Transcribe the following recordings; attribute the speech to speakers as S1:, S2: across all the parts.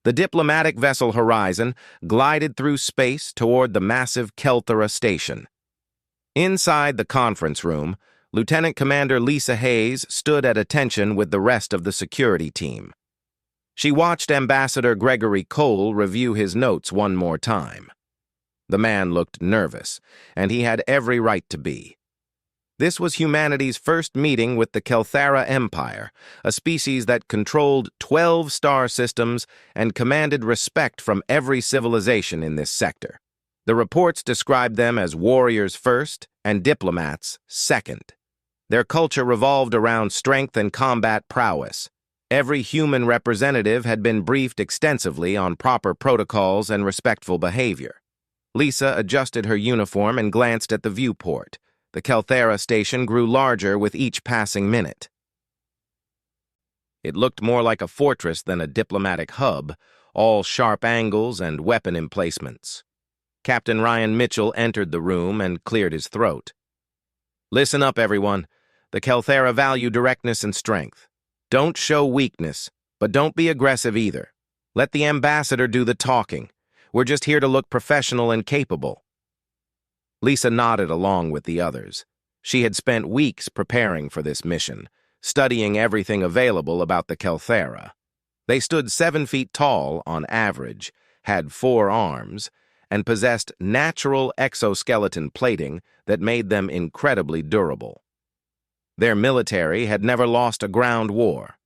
S1: The diplomatic vessel Horizon glided through space toward the massive Kelthera station. Inside the conference room, Lieutenant Commander Lisa Hayes stood at attention with the rest of the security team. She watched Ambassador Gregory Cole review his notes one more time. The man looked nervous, and he had every right to be. This was humanity's first meeting with the Kelthera Empire, a species that controlled 12 star systems and commanded respect from every civilization in this sector. The reports described them as warriors first and diplomats second. Their culture revolved around strength and combat prowess. Every human representative had been briefed extensively on proper protocols and respectful behavior. Lisa adjusted her uniform and glanced at the viewport. The Kelthera station grew larger with each passing minute. It looked more like a fortress than a diplomatic hub, all sharp angles and weapon emplacements. Captain Ryan Mitchell entered the room and cleared his throat. Listen up, everyone. The Kelthera value directness and strength. Don't show weakness, but don't be aggressive either. Let the ambassador do the talking. We're just here to look professional and capable. Lisa nodded along with the others. She had spent weeks preparing for this mission, studying everything available about the Kelthera. They stood 7 feet tall on average, had 4 arms, and possessed natural exoskeleton plating that made them incredibly durable. Their military had never lost a ground war.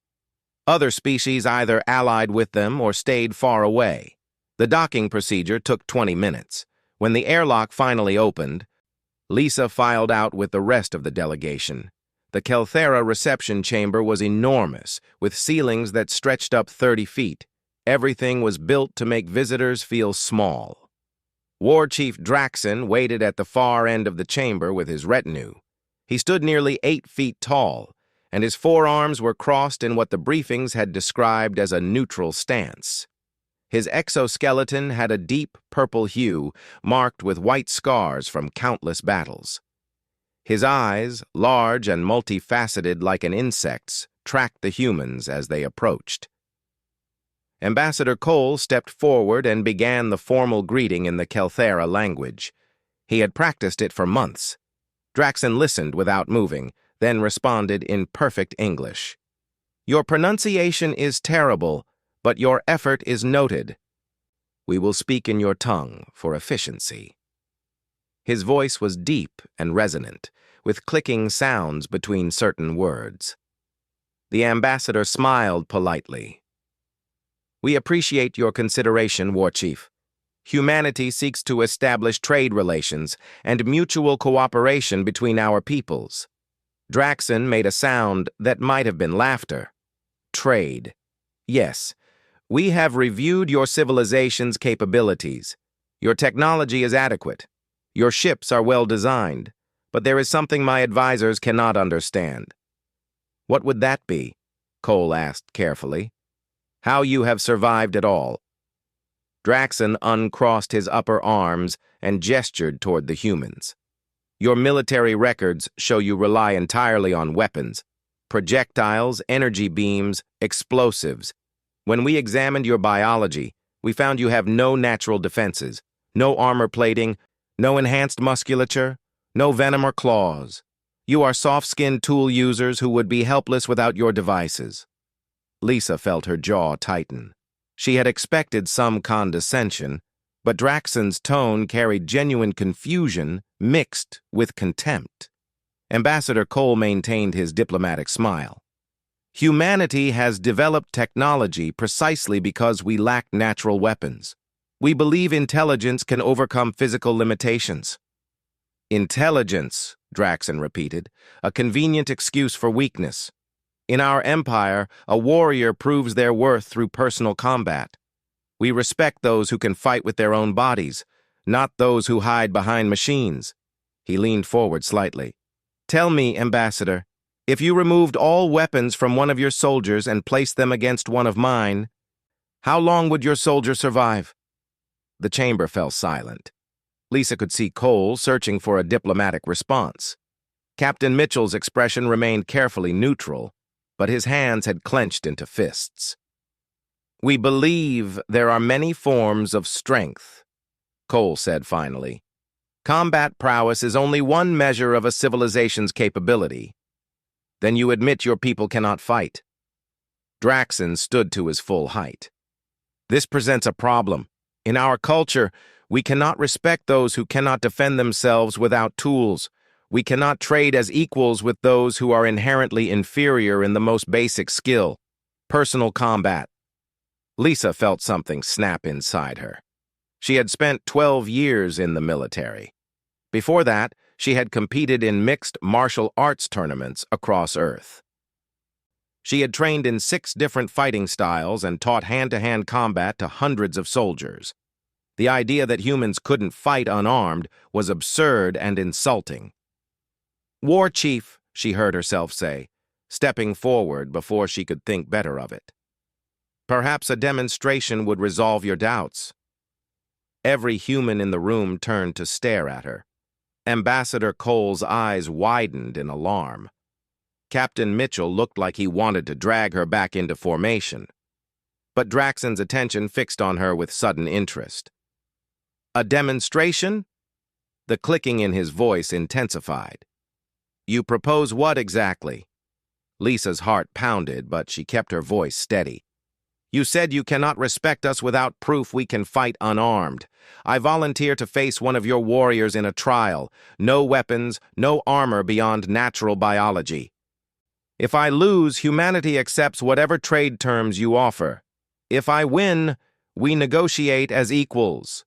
S1: Other species either allied with them or stayed far away. The docking procedure took 20 minutes. When the airlock finally opened, Lisa filed out with the rest of the delegation. The Kelthera reception chamber was enormous, with ceilings that stretched up 30 feet. Everything was built to make visitors feel small. War Chief Draxon waited at the far end of the chamber with his retinue. He stood nearly 8 feet tall, and his forearms were crossed in what the briefings had described as a neutral stance. His exoskeleton had a deep purple hue, marked with white scars from countless battles. His eyes, large and multifaceted like an insect's, tracked the humans as they approached. Ambassador Cole stepped forward and began the formal greeting in the Kelthera language. He had practiced it for months. Draxon listened without moving, then responded in perfect English. "Your pronunciation is terrible, but your effort is noted. We will speak in your tongue for efficiency." His voice was deep and resonant, with clicking sounds between certain words. The ambassador smiled politely. "We appreciate your consideration, War Chief. Humanity seeks to establish trade relations and mutual cooperation between our peoples." Draxon made a sound that might have been laughter. "Trade. Yes. We have reviewed your civilization's capabilities. Your technology is adequate. Your ships are well designed, but there is something my advisors cannot understand." "What would that be?" Cole asked carefully. "How you have survived at all." Draxon uncrossed his upper arms and gestured toward the humans. "Your military records show you rely entirely on weapons, projectiles, energy beams, explosives. When we examined your biology, we found you have no natural defenses, no armor plating, no enhanced musculature, no venom or claws. You are soft-skinned tool users who would be helpless without your devices." Lisa felt her jaw tighten. She had expected some condescension, but Draxon's tone carried genuine confusion mixed with contempt. Ambassador Cole maintained his diplomatic smile. "Humanity has developed technology precisely because we lack natural weapons. We believe intelligence can overcome physical limitations." "Intelligence," Draxon repeated, "a convenient excuse for weakness. In our empire, a warrior proves their worth through personal combat. We respect those who can fight with their own bodies, not those who hide behind machines." He leaned forward slightly. "Tell me, Ambassador, if you removed all weapons from one of your soldiers and placed them against one of mine, how long would your soldier survive?" The chamber fell silent. Lisa could see Cole searching for a diplomatic response. Captain Mitchell's expression remained carefully neutral, but his hands had clenched into fists. We believe there are many forms of strength, Cole said finally. Combat prowess is only one measure of a civilization's capability. Then you admit your people cannot fight. Draxon stood to his full height. This presents a problem. In our culture, we cannot respect those who cannot defend themselves without tools. We cannot trade as equals with those who are inherently inferior in the most basic skill, personal combat. Lisa felt something snap inside her. She had spent 12 years in the military. Before that, she had competed in mixed martial arts tournaments across Earth. She had trained in 6 different fighting styles and taught hand-to-hand combat to hundreds of soldiers. The idea that humans couldn't fight unarmed was absurd and insulting. "War Chief," she heard herself say, stepping forward before she could think better of it. "Perhaps a demonstration would resolve your doubts." Every human in the room turned to stare at her. Ambassador Cole's eyes widened in alarm. Captain Mitchell looked like he wanted to drag her back into formation. But Draxon's attention fixed on her with sudden interest. "A demonstration?" The clicking in his voice intensified. "You propose what exactly?" Lisa's heart pounded, but she kept her voice steady. "You said you cannot respect us without proof we can fight unarmed. I volunteer to face one of your warriors in a trial. No weapons, no armor beyond natural biology. If I lose, humanity accepts whatever trade terms you offer. If I win, we negotiate as equals."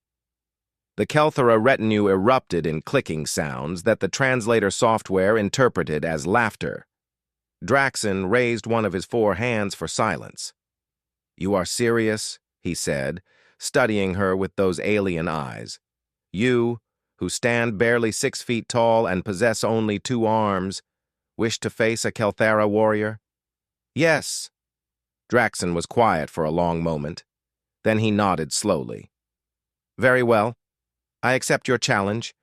S1: The Kelthara retinue erupted in clicking sounds that the translator software interpreted as laughter. Draxon raised one of his 4 hands for silence. "You are serious?" he said, studying her with those alien eyes. "You, who stand barely 6 feet tall and possess only 2 arms, wish to face a Kelthara warrior?" "Yes." Draxon was quiet for a long moment. Then he nodded slowly. "Very well. I accept your challenge.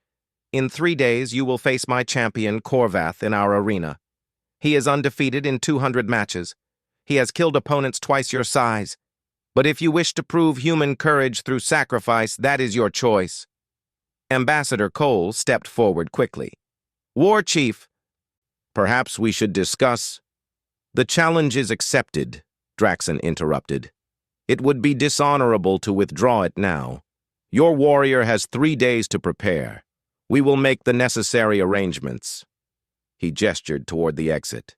S1: In 3 days, you will face my champion, Korvath, in our arena. He is undefeated in 200 matches. He has killed opponents twice your size. But if you wish to prove human courage through sacrifice, that is your choice." Ambassador Cole stepped forward quickly. "War Chief, perhaps we should discuss—" "The challenge is accepted," Draxon interrupted. "It would be dishonorable to withdraw it now. Your warrior has 3 days to prepare. We will make the necessary arrangements." He gestured toward the exit.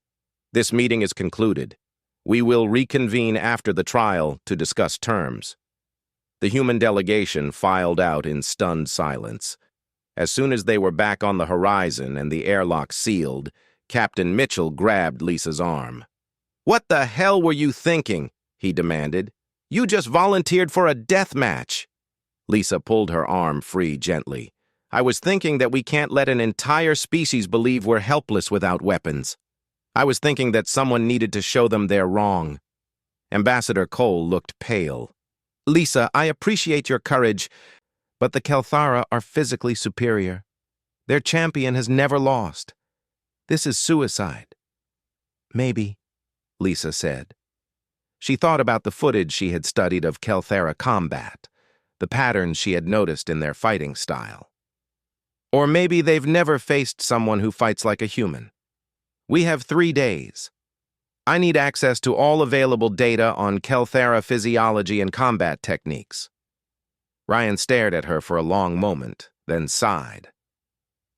S1: "This meeting is concluded. We will reconvene after the trial to discuss terms." The human delegation filed out in stunned silence. As soon as they were back on the horizon and the airlock sealed, Captain Mitchell grabbed Lisa's arm. "What the hell were you thinking?" he demanded. "You just volunteered for a death match." Lisa pulled her arm free gently. "I was thinking that we can't let an entire species believe we're helpless without weapons. I was thinking that someone needed to show them they're wrong." Ambassador Cole looked pale. "Lisa, I appreciate your courage, but the Kelthara are physically superior. Their champion has never lost. This is suicide." "Maybe," Lisa said. She thought about the footage she had studied of Kelthara combat, the patterns she had noticed in their fighting style. "Or maybe they've never faced someone who fights like a human. We have 3 days. I need access to all available data on Kelthara physiology and combat techniques." Ryan stared at her for a long moment, then sighed.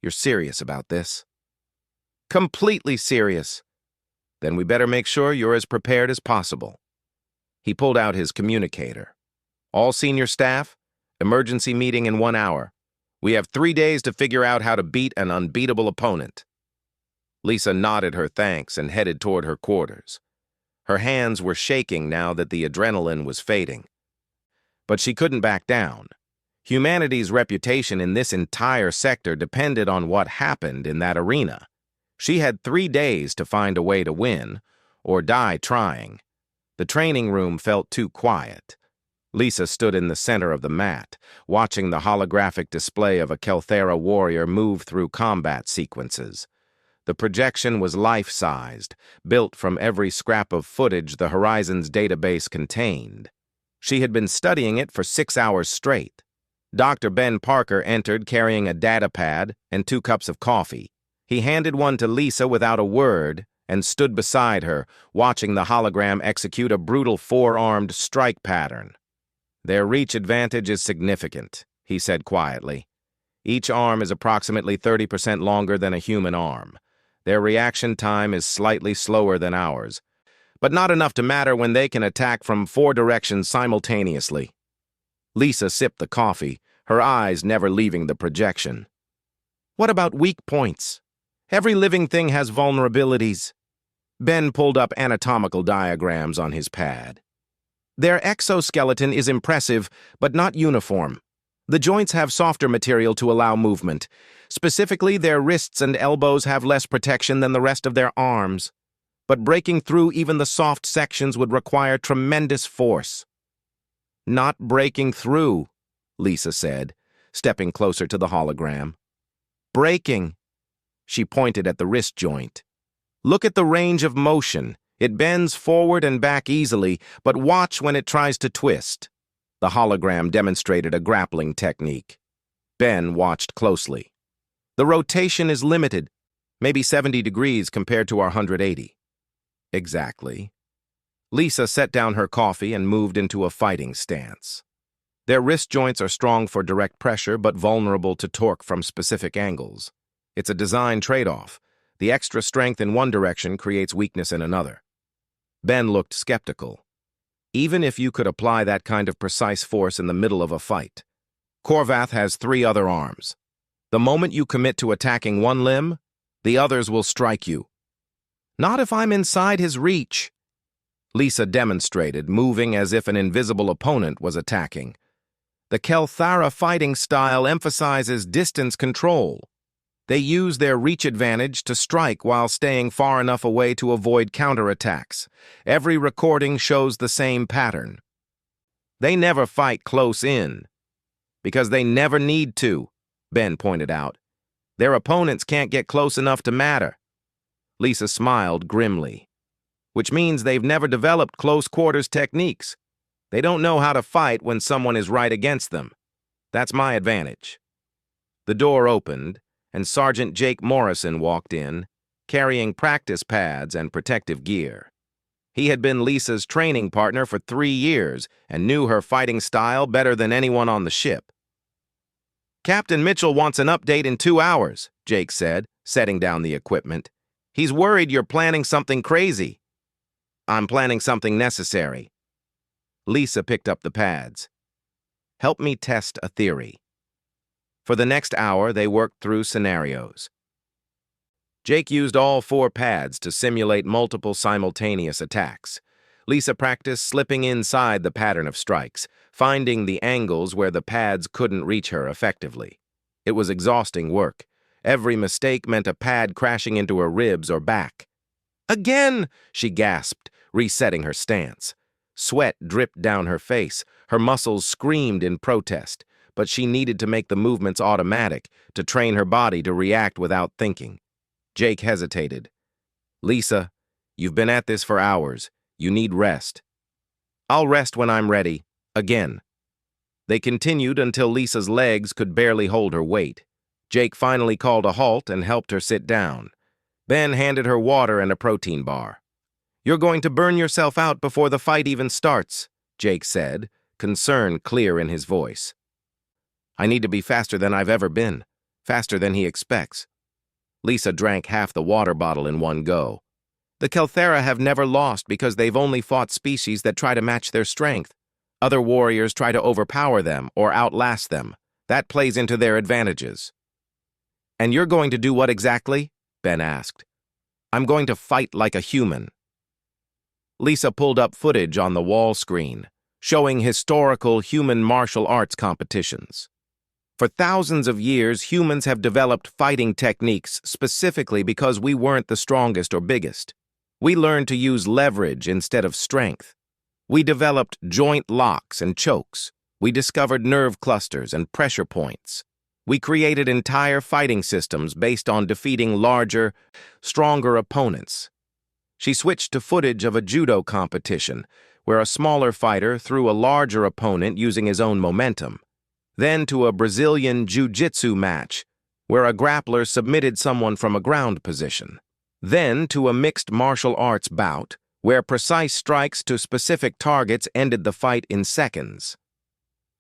S1: "You're serious about this?" "Completely serious." "Then we better make sure you're as prepared as possible." He pulled out his communicator. "All senior staff, emergency meeting in 1 hour. We have 3 days to figure out how to beat an unbeatable opponent." Lisa nodded her thanks and headed toward her quarters. Her hands were shaking now that the adrenaline was fading. But she couldn't back down. Humanity's reputation in this entire sector depended on what happened in that arena. She had 3 days to find a way to win, or die trying. The training room felt too quiet. Lisa stood in the center of the mat, watching the holographic display of a Kelthara warrior move through combat sequences. The projection was life-sized, built from every scrap of footage the Horizon's database contained. She had been studying it for 6 hours straight. Dr. Ben Parker entered carrying a data pad and 2 cups of coffee. He handed one to Lisa without a word and stood beside her, watching the hologram execute a brutal 4-armed strike pattern. "Their reach advantage is significant," he said quietly. "Each arm is approximately 30% longer than a human arm. Their reaction time is slightly slower than ours, but not enough to matter when they can attack from 4 directions simultaneously." Lisa sipped the coffee, her eyes never leaving the projection. "What about weak points? Every living thing has vulnerabilities." Ben pulled up anatomical diagrams on his pad. "Their exoskeleton is impressive, but not uniform. The joints have softer material to allow movement. Specifically, their wrists and elbows have less protection than the rest of their arms. But breaking through even the soft sections would require tremendous force." "Not breaking through," Lisa said, stepping closer to the hologram. "Breaking." She pointed at the wrist joint. "Look at the range of motion. It bends forward and back easily, but watch when it tries to twist." The hologram demonstrated a grappling technique. Ben watched closely. "The rotation is limited, maybe 70 degrees compared to our 180. "Exactly." Lisa set down her coffee and moved into a fighting stance. "Their wrist joints are strong for direct pressure, but vulnerable to torque from specific angles. It's a design trade-off. The extra strength in one direction creates weakness in another." Ben looked skeptical. "Even if you could apply that kind of precise force in the middle of a fight. Korvath has 3 other arms. The moment you commit to attacking one limb, the others will strike you." "Not if I'm inside his reach," Lisa demonstrated, moving as if an invisible opponent was attacking. "The Kelthara fighting style emphasizes distance control. They use their reach advantage to strike while staying far enough away to avoid counterattacks. Every recording shows the same pattern. They never fight close in, because they never need to," Ben pointed out. "Their opponents can't get close enough to matter." Lisa smiled grimly. "Which means they've never developed close-quarters techniques. They don't know how to fight when someone is right against them. That's my advantage." The door opened, and Sergeant Jake Morrison walked in, carrying practice pads and protective gear. He had been Lisa's training partner for 3 years and knew her fighting style better than anyone on the ship. "Captain Mitchell wants an update in 2 hours, Jake said, setting down the equipment. "He's worried you're planning something crazy." "I'm planning something necessary." Lisa picked up the pads. "Help me test a theory." For the next hour, they worked through scenarios. Jake used all 4 pads to simulate multiple simultaneous attacks. Lisa practiced slipping inside the pattern of strikes, finding the angles where the pads couldn't reach her effectively. It was exhausting work. Every mistake meant a pad crashing into her ribs or back. "Again!" she gasped, resetting her stance. Sweat dripped down her face. Her muscles screamed in protest, but she needed to make the movements automatic, to train her body to react without thinking. Jake hesitated. "Lisa, you've been at this for hours. You need rest." "I'll rest when I'm ready. Again." They continued until Lisa's legs could barely hold her weight. Jake finally called a halt and helped her sit down. Ben handed her water and a protein bar. "You're going to burn yourself out before the fight even starts," Jake said, concern clear in his voice. "I need to be faster than I've ever been, faster than he expects." Lisa drank half the water bottle in one go. "The Kelthara have never lost because they've only fought species that try to match their strength. Other warriors try to overpower them or outlast them. That plays into their advantages." "And you're going to do what exactly?" Ben asked. "I'm going to fight like a human." Lisa pulled up footage on the wall screen, showing historical human martial arts competitions. For thousands of years, humans have developed fighting techniques specifically because we weren't the strongest or biggest. We learned to use leverage instead of strength. We developed joint locks and chokes. We discovered nerve clusters and pressure points. We created entire fighting systems based on defeating larger, stronger opponents. She switched to footage of a judo competition, where a smaller fighter threw a larger opponent using his own momentum. Then to a Brazilian jiu-jitsu match, where a grappler submitted someone from a ground position. Then to a mixed martial arts bout, where precise strikes to specific targets ended the fight in seconds.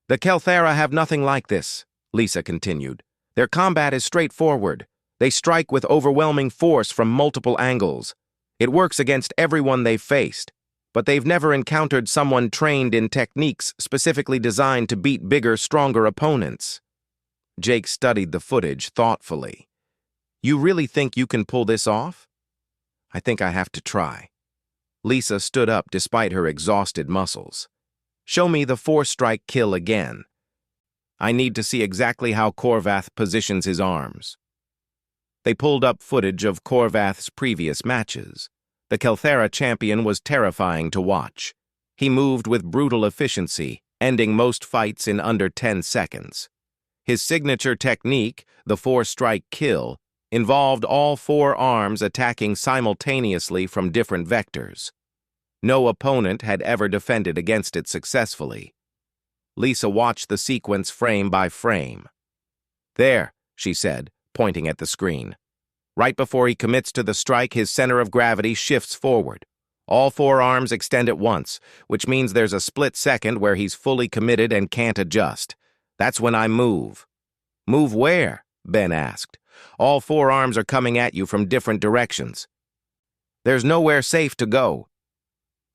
S1: The Kelthera have nothing like this, Lisa continued. Their combat is straightforward. They strike with overwhelming force from multiple angles. It works against everyone they've faced, but they've never encountered someone trained in techniques specifically designed to beat bigger, stronger opponents. Jake studied the footage thoughtfully. You really think you can pull this off? I think I have to try. Lisa stood up despite her exhausted muscles. Show me the four-strike kill again. I need to see exactly how Korvath positions his arms. They pulled up footage of Korvath's previous matches. The Kelthera champion was terrifying to watch. He moved with brutal efficiency, ending most fights in under 10 seconds. His signature technique, the four-strike kill, involved all four arms attacking simultaneously from different vectors. No opponent had ever defended against it successfully. Lisa watched the sequence frame by frame. There, she said, pointing at the screen. Right before he commits to the strike, his center of gravity shifts forward. All four arms extend at once, which means there's a split second where he's fully committed and can't adjust. That's when I move. Move where? Ben asked. All four arms are coming at you from different directions. There's nowhere safe to go.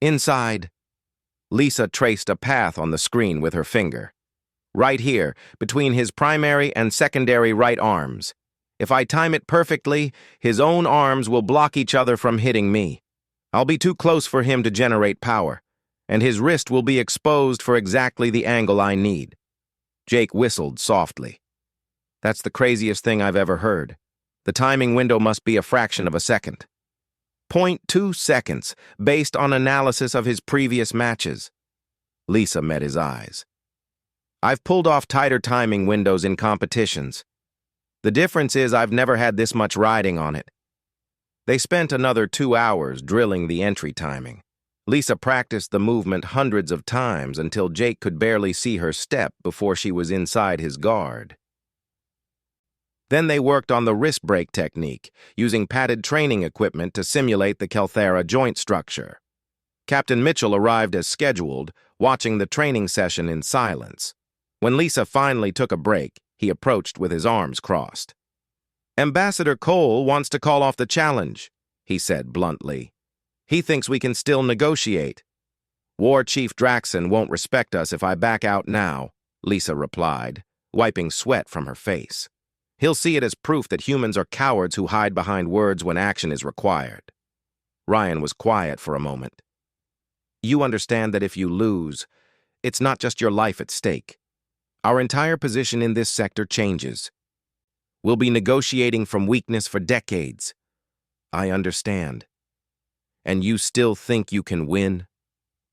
S1: Inside. Lisa traced a path on the screen with her finger. Right here, between his primary and secondary right arms. If I time it perfectly, his own arms will block each other from hitting me. I'll be too close for him to generate power, and his wrist will be exposed for exactly the angle I need. Jake whistled softly. That's the craziest thing I've ever heard. The timing window must be a fraction of a second. 0.2 seconds, based on analysis of his previous matches. Lisa met his eyes. I've pulled off tighter timing windows in competitions. The difference is I've never had this much riding on it. They spent another 2 hours drilling the entry timing. Lisa practiced the movement hundreds of times until Jake could barely see her step before she was inside his guard. Then they worked on the wrist break technique, using padded training equipment to simulate the Kelthera joint structure. Captain Mitchell arrived as scheduled, watching the training session in silence. When Lisa finally took a break, he approached with his arms crossed. Ambassador Cole wants to call off the challenge, he said bluntly. He thinks we can still negotiate. War Chief Draxon won't respect us if I back out now, Lisa replied, wiping sweat from her face. He'll see it as proof that humans are cowards who hide behind words when action is required. Ryan was quiet for a moment. You understand that if you lose, it's not just your life at stake. Our entire position in this sector changes. We'll be negotiating from weakness for decades. I understand. And you still think you can win?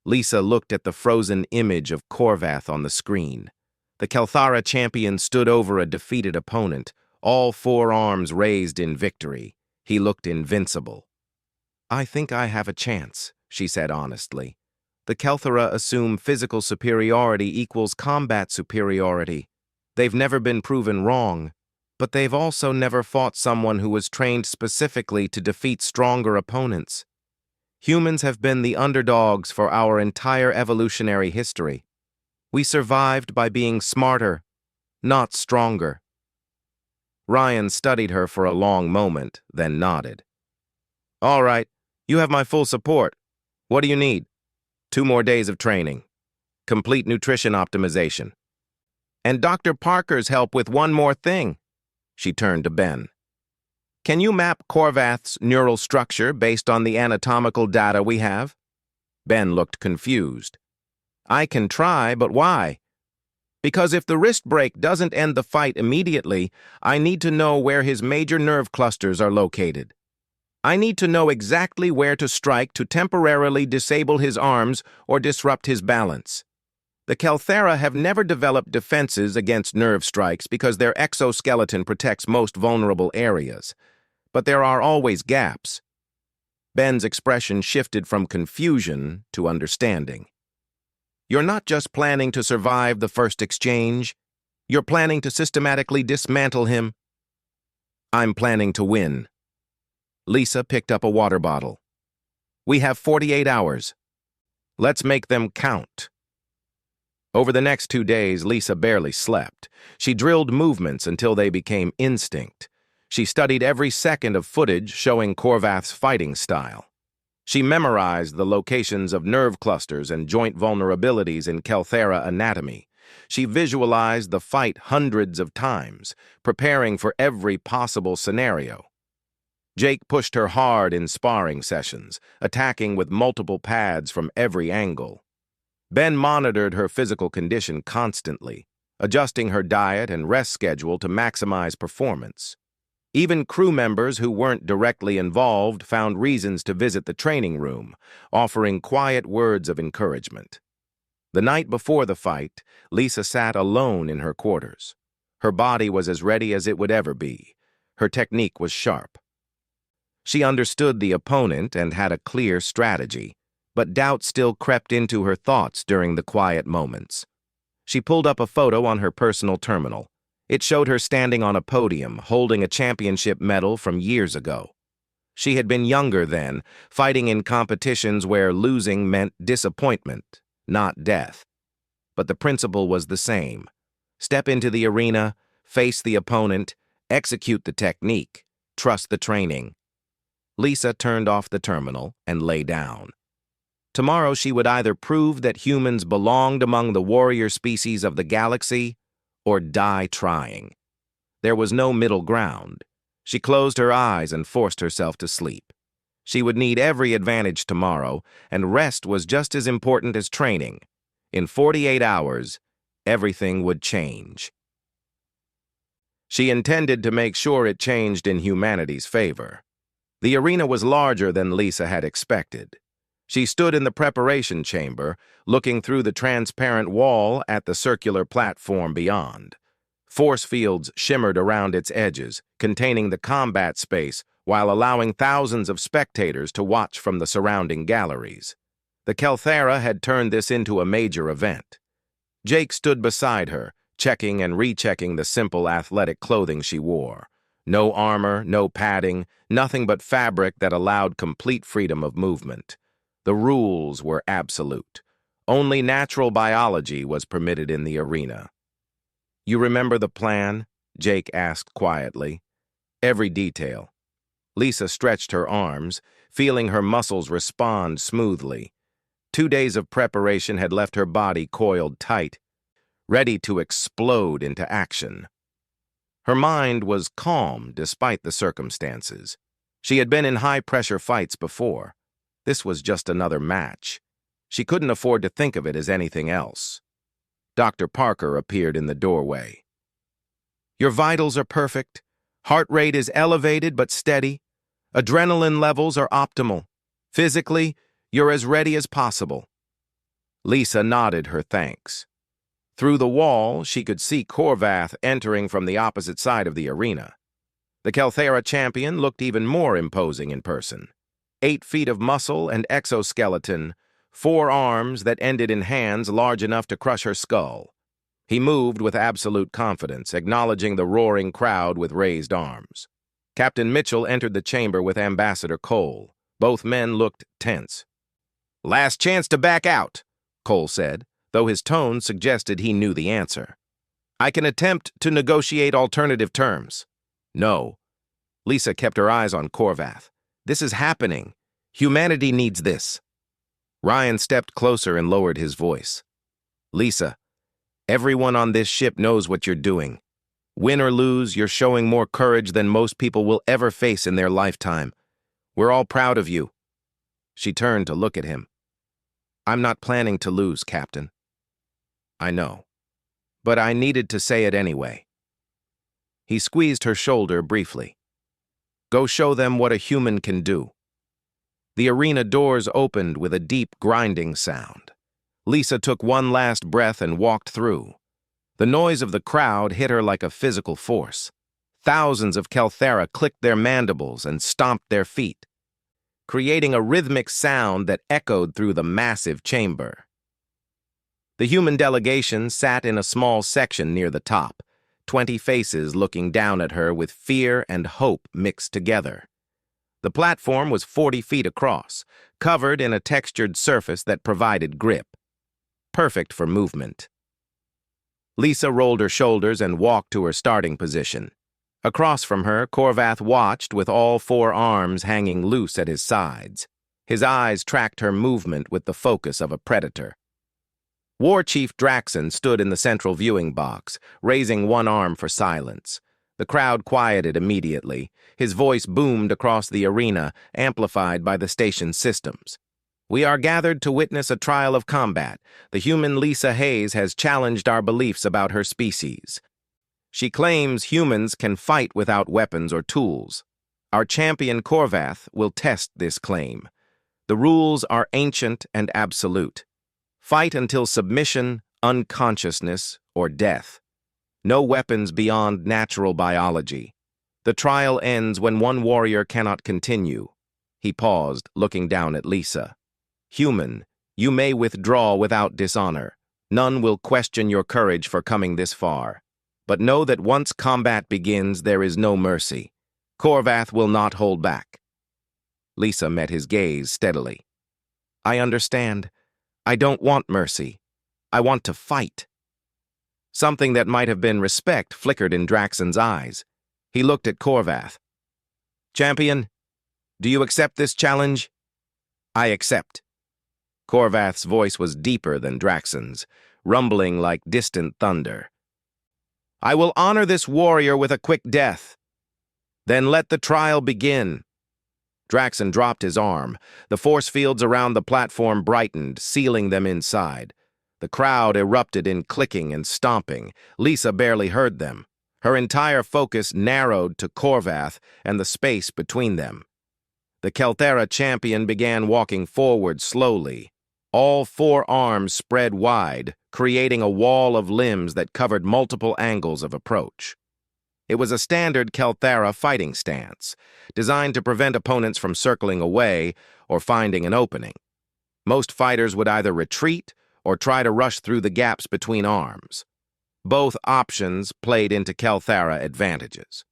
S1: Lisa looked at the frozen image of Korvath on the screen. The Kelthera champion stood over a defeated opponent, all four arms raised in victory. He looked invincible. I think I have a chance, she said honestly. The Kelthera assume physical superiority equals combat superiority. They've never been proven wrong, but they've also never fought someone who was trained specifically to defeat stronger opponents. Humans have been the underdogs for our entire evolutionary history. We survived by being smarter, not stronger. Ryan studied her for a long moment, then nodded. All right, you have my full support. What do you need? 2 more days of training. Complete nutrition optimization. And Dr. Parker's help with one more thing. She turned to Ben. Can you map Korvath's neural structure based on the anatomical data we have? Ben looked confused. I can try, but why? Because if the wrist break doesn't end the fight immediately, I need to know where his major nerve clusters are located. I need to know exactly where to strike to temporarily disable his arms or disrupt his balance. The Kelthera have never developed defenses against nerve strikes because their exoskeleton protects most vulnerable areas. But there are always gaps. Ben's expression shifted from confusion to understanding. You're not just planning to survive the first exchange. You're planning to systematically dismantle him. I'm planning to win. Lisa picked up a water bottle. We have 48 hours. Let's make them count. Over the next 2 days, Lisa barely slept. She drilled movements until they became instinct. She studied every second of footage showing Korvath's fighting style. She memorized the locations of nerve clusters and joint vulnerabilities in Kelthera anatomy. She visualized the fight hundreds of times, preparing for every possible scenario. Jake pushed her hard in sparring sessions, attacking with multiple pads from every angle. Ben monitored her physical condition constantly, adjusting her diet and rest schedule to maximize performance. Even crew members who weren't directly involved found reasons to visit the training room, offering quiet words of encouragement. The night before the fight, Lisa sat alone in her quarters. Her body was as ready as it would ever be. Her technique was sharp. She understood the opponent and had a clear strategy, but doubt still crept into her thoughts during the quiet moments. She pulled up a photo on her personal terminal. It showed her standing on a podium, holding a championship medal from years ago. She had been younger then, fighting in competitions where losing meant disappointment, not death. But the principle was the same. Step into the arena, face the opponent, execute the technique, trust the training. Lisa turned off the terminal and lay down. Tomorrow she would either prove that humans belonged among the warrior species of the galaxy or die trying. There was no middle ground. She closed her eyes and forced herself to sleep. She would need every advantage tomorrow, and rest was just as important as training. In 48 hours, everything would change. She intended to make sure it changed in humanity's favor. The arena was larger than Lisa had expected. She stood in the preparation chamber, looking through the transparent wall at the circular platform beyond. Force fields shimmered around its edges, containing the combat space while allowing thousands of spectators to watch from the surrounding galleries. The Kelthera had turned this into a major event. Jake stood beside her, checking and rechecking the simple athletic clothing she wore. No armor, no padding, nothing but fabric that allowed complete freedom of movement. The rules were absolute. Only natural biology was permitted in the arena. You remember the plan? Jake asked quietly. Every detail. Lisa stretched her arms, feeling her muscles respond smoothly. 2 days of preparation had left her body coiled tight, ready to explode into action. Her mind was calm despite the circumstances. She had been in high-pressure fights before. This was just another match. She couldn't afford to think of it as anything else. Dr. Parker appeared in the doorway. Your vitals are perfect. Heart rate is elevated but steady. Adrenaline levels are optimal. Physically, you're as ready as possible. Lisa nodded her thanks. Through the wall, she could see Korvath entering from the opposite side of the arena. The Kelthera champion looked even more imposing in person. 8 feet of muscle and exoskeleton, 4 arms that ended in hands large enough to crush her skull. He moved with absolute confidence, acknowledging the roaring crowd with raised arms. Captain Mitchell entered the chamber with Ambassador Cole. Both men looked tense. Last chance to back out, Cole said, though his tone suggested he knew the answer. I can attempt to negotiate alternative terms. No. Lisa kept her eyes on Korvath. This is happening. Humanity needs this. Ryan stepped closer and lowered his voice. Lisa, everyone on this ship knows what you're doing. Win or lose, you're showing more courage than most people will ever face in their lifetime. We're all proud of you. She turned to look at him. I'm not planning to lose, Captain. I know. But I needed to say it anyway. He squeezed her shoulder briefly. Go show them what a human can do. The arena doors opened with a deep grinding sound. Lisa took one last breath and walked through. The noise of the crowd hit her like a physical force. Thousands of Kelthera clicked their mandibles and stomped their feet. creating a rhythmic sound that echoed through the massive chamber. The human delegation sat in a small section near the top, 20 faces looking down at her with fear and hope mixed together. The platform was 40 feet across, covered in a textured surface that provided grip, perfect for movement. Lisa rolled her shoulders and walked to her starting position. Across from her, Korvath watched with all 4 arms hanging loose at his sides. His eyes tracked her movement with the focus of a predator. War Chief Draxon stood in the central viewing box, raising one arm for silence. The crowd quieted immediately. His voice boomed across the arena, amplified by the station's systems. "We are gathered to witness a trial of combat. The human Lisa Hayes has challenged our beliefs about her species. She claims humans can fight without weapons or tools. Our champion Korvath will test this claim. The rules are ancient and absolute. Fight until submission, unconsciousness, or death. No weapons beyond natural biology. The trial ends when one warrior cannot continue." He paused, looking down at Lisa. "Human, you may withdraw without dishonor. None will question your courage for coming this far. But know that once combat begins, there is no mercy. Korvath will not hold back." Lisa met his gaze steadily. "I understand. I don't want mercy. I want to fight." Something that might have been respect flickered in Draxon's eyes. He looked at Korvath. "Champion, do you accept this challenge?" "I accept." Korvath's voice was deeper than Draxon's, rumbling like distant thunder. "I will honor this warrior with a quick death. Then let the trial begin." Draxon dropped his arm. The force fields around the platform brightened, sealing them inside. The crowd erupted in clicking and stomping. Lisa barely heard them. Her entire focus narrowed to Korvath and the space between them. The Kelthera champion began walking forward slowly. All 4 arms spread wide, creating a wall of limbs that covered multiple angles of approach. It was a standard Kelthera fighting stance, designed to prevent opponents from circling away or finding an opening. Most fighters would either retreat or try to rush through the gaps between arms. Both options played into Kelthera advantages.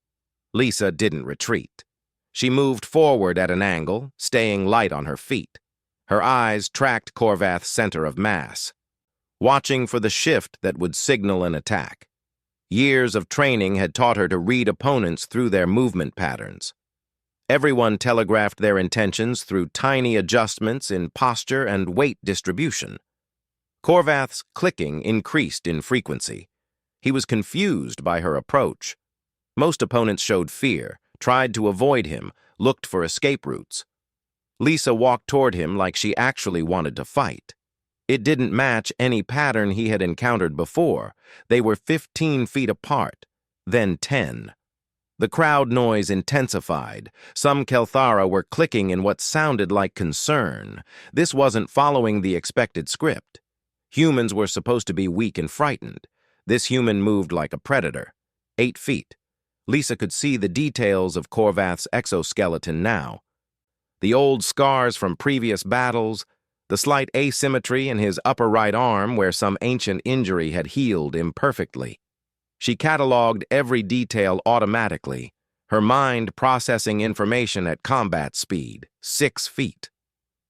S1: Lisa didn't retreat. She moved forward at an angle, staying light on her feet. Her eyes tracked Korvath's center of mass, watching for the shift that would signal an attack. Years of training had taught her to read opponents through their movement patterns. Everyone telegraphed their intentions through tiny adjustments in posture and weight distribution. Korvath's clicking increased in frequency. He was confused by her approach. Most opponents showed fear, tried to avoid him, looked for escape routes. Lisa walked toward him like she actually wanted to fight. It didn't match any pattern he had encountered before. They were 15 feet apart, then 10. The crowd noise intensified. Some Kelthara were clicking in what sounded like concern. This wasn't following the expected script. Humans were supposed to be weak and frightened. This human moved like a predator. 8 feet. Lisa could see the details of Korvath's exoskeleton now. The old scars from previous battles, the slight asymmetry in his upper right arm where some ancient injury had healed imperfectly. She cataloged every detail automatically, her mind processing information at combat speed, 6 feet.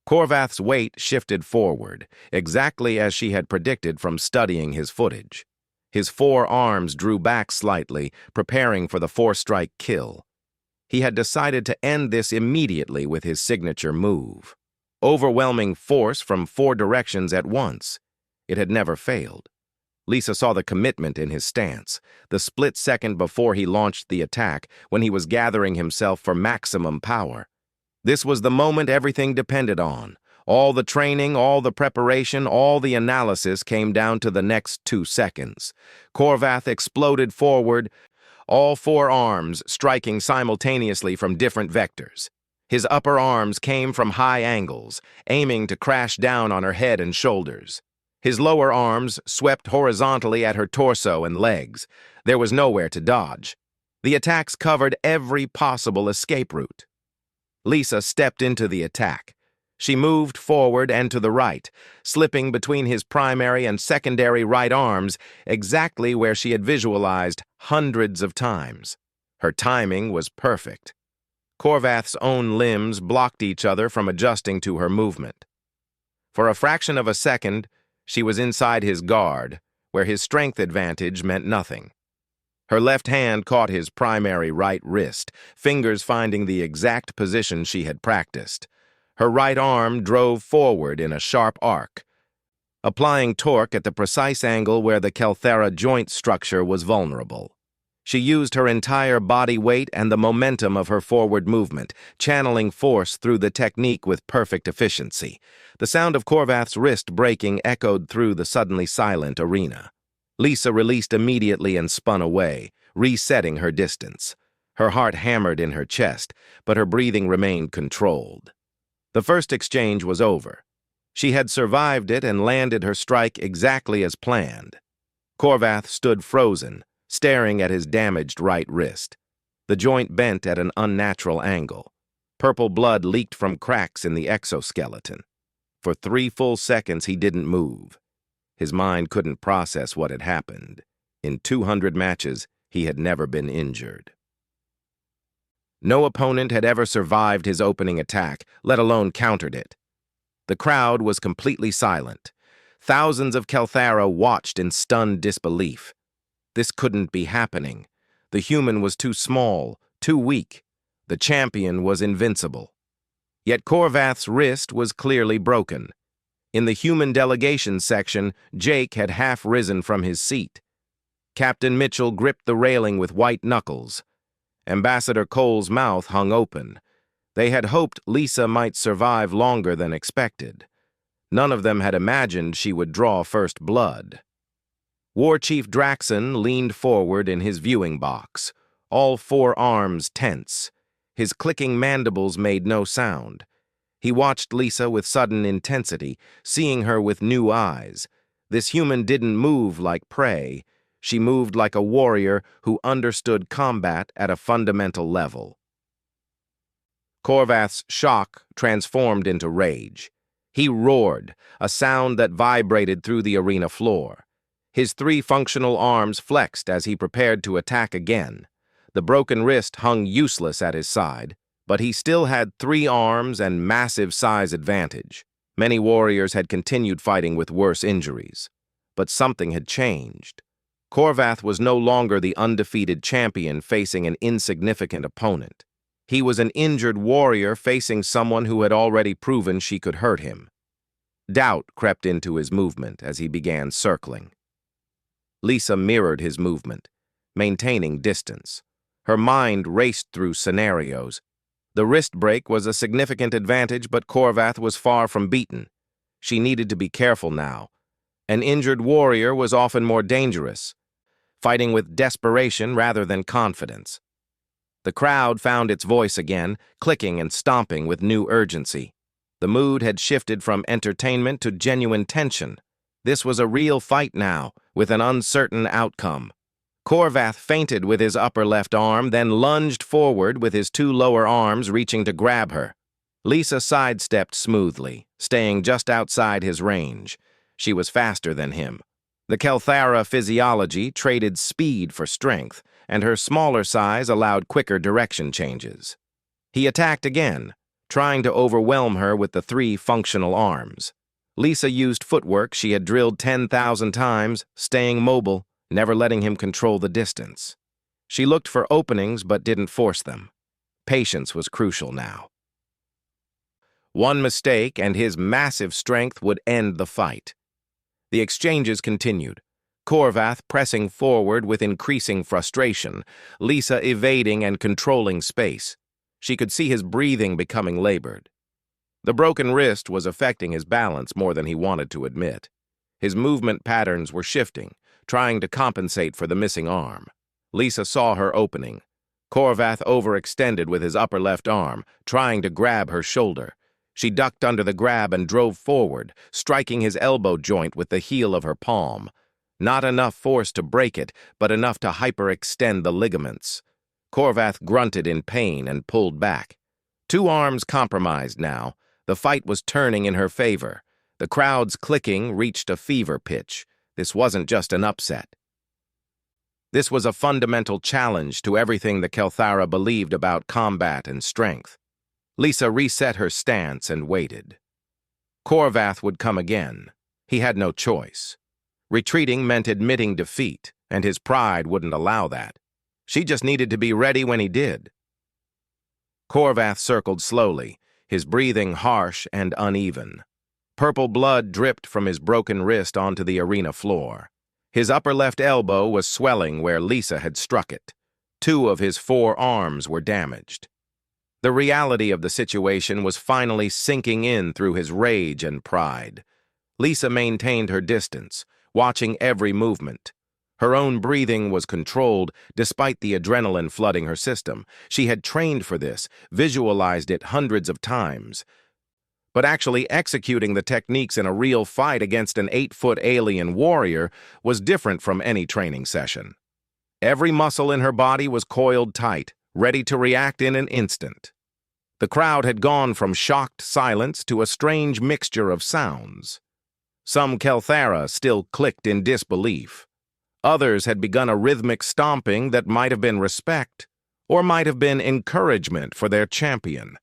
S1: Korvath's weight shifted forward, exactly as she had predicted from studying his footage. His 4 arms drew back slightly, preparing for the 4-strike kill. He had decided to end this immediately with his signature move. Overwhelming force from 4 directions at once. It had never failed. Lisa saw the commitment in his stance, the split second before he launched the attack, when he was gathering himself for maximum power. This was the moment everything depended on. All the training, all the preparation, all the analysis came down to the next 2 seconds. Korvath exploded forward, all 4 arms striking simultaneously from different vectors. His upper arms came from high angles, aiming to crash down on her head and shoulders. His lower arms swept horizontally at her torso and legs. There was nowhere to dodge. The attacks covered every possible escape route. Lisa stepped into the attack. She moved forward and to the right, slipping between his primary and secondary right arms, exactly where she had visualized hundreds of times. Her timing was perfect. Korvath's own limbs blocked each other from adjusting to her movement. For a fraction of a second, she was inside his guard, where his strength advantage meant nothing. Her left hand caught his primary right wrist, fingers finding the exact position she had practiced. Her right arm drove forward in a sharp arc, applying torque at the precise angle where the Kelthera joint structure was vulnerable. She used her entire body weight and the momentum of her forward movement, channeling force through the technique with perfect efficiency. The sound of Korvath's wrist breaking echoed through the suddenly silent arena. Lisa released immediately and spun away, resetting her distance. Her heart hammered in her chest, but her breathing remained controlled. The first exchange was over. She had survived it and landed her strike exactly as planned. Korvath stood frozen, staring at his damaged right wrist. The joint bent at an unnatural angle. Purple blood leaked from cracks in the exoskeleton. For 3 full seconds he didn't move. His mind couldn't process what had happened. In 200 matches, he had never been injured. No opponent had ever survived his opening attack, let alone countered it. The crowd was completely silent. Thousands of Kelthera watched in stunned disbelief. This couldn't be happening. The human was too small, too weak. The champion was invincible. Yet Korvath's wrist was clearly broken. In the human delegation section, Jake had half risen from his seat. Captain Mitchell gripped the railing with white knuckles. Ambassador Cole's mouth hung open. They had hoped Lisa might survive longer than expected. None of them had imagined she would draw first blood. War Chief Draxon leaned forward in his viewing box, all 4 arms tense. His clicking mandibles made no sound. He watched Lisa with sudden intensity, seeing her with new eyes. This human didn't move like prey. She moved like a warrior who understood combat at a fundamental level. Korvath's shock transformed into rage. He roared, a sound that vibrated through the arena floor. His 3 functional arms flexed as he prepared to attack again. The broken wrist hung useless at his side, but he still had 3 arms and massive size advantage. Many warriors had continued fighting with worse injuries. But something had changed. Korvath was no longer the undefeated champion facing an insignificant opponent. He was an injured warrior facing someone who had already proven she could hurt him. Doubt crept into his movement as he began circling. Lisa mirrored his movement, maintaining distance. Her mind raced through scenarios. The wrist break was a significant advantage, but Korvath was far from beaten. She needed to be careful now. An injured warrior was often more dangerous, fighting with desperation rather than confidence. The crowd found its voice again, clicking and stomping with new urgency. The mood had shifted from entertainment to genuine tension. This was a real fight now, with an uncertain outcome. Korvath feinted with his upper left arm, then lunged forward with his 2 lower arms reaching to grab her. Lisa sidestepped smoothly, staying just outside his range. She was faster than him. The Kelthera physiology traded speed for strength, and her smaller size allowed quicker direction changes. He attacked again, trying to overwhelm her with the 3 functional arms. Lisa used footwork she had drilled 10,000 times, staying mobile, never letting him control the distance. She looked for openings but didn't force them. Patience was crucial now. One mistake and his massive strength would end the fight. The exchanges continued, Korvath pressing forward with increasing frustration, Lisa evading and controlling space. She could see his breathing becoming labored. The broken wrist was affecting his balance more than he wanted to admit. His movement patterns were shifting, trying to compensate for the missing arm. Lisa saw her opening. Korvath overextended with his upper left arm, trying to grab her shoulder. She ducked under the grab and drove forward, striking his elbow joint with the heel of her palm. Not enough force to break it, but enough to hyperextend the ligaments. Korvath grunted in pain and pulled back. Two arms compromised now. The fight was turning in her favor. The crowd's clicking reached a fever pitch. This wasn't just an upset. This was a fundamental challenge to everything the Kelthara believed about combat and strength. Lisa reset her stance and waited. Korvath would come again. He had no choice. Retreating meant admitting defeat, and his pride wouldn't allow that. She just needed to be ready when he did. Korvath circled slowly, his breathing harsh and uneven. Purple blood dripped from his broken wrist onto the arena floor. His upper left elbow was swelling where Lisa had struck it. 2 of his 4 arms were damaged. The reality of the situation was finally sinking in through his rage and pride. Lisa maintained her distance, watching every movement. Her own breathing was controlled despite the adrenaline flooding her system. She had trained for this, visualized it hundreds of times. But actually executing the techniques in a real fight against an 8-foot alien warrior was different from any training session. Every muscle in her body was coiled tight, ready to react in an instant. The crowd had gone from shocked silence to a strange mixture of sounds. Some Kelthara still clicked in disbelief. Others had begun a rhythmic stomping that might have been respect, or might have been encouragement for their champion.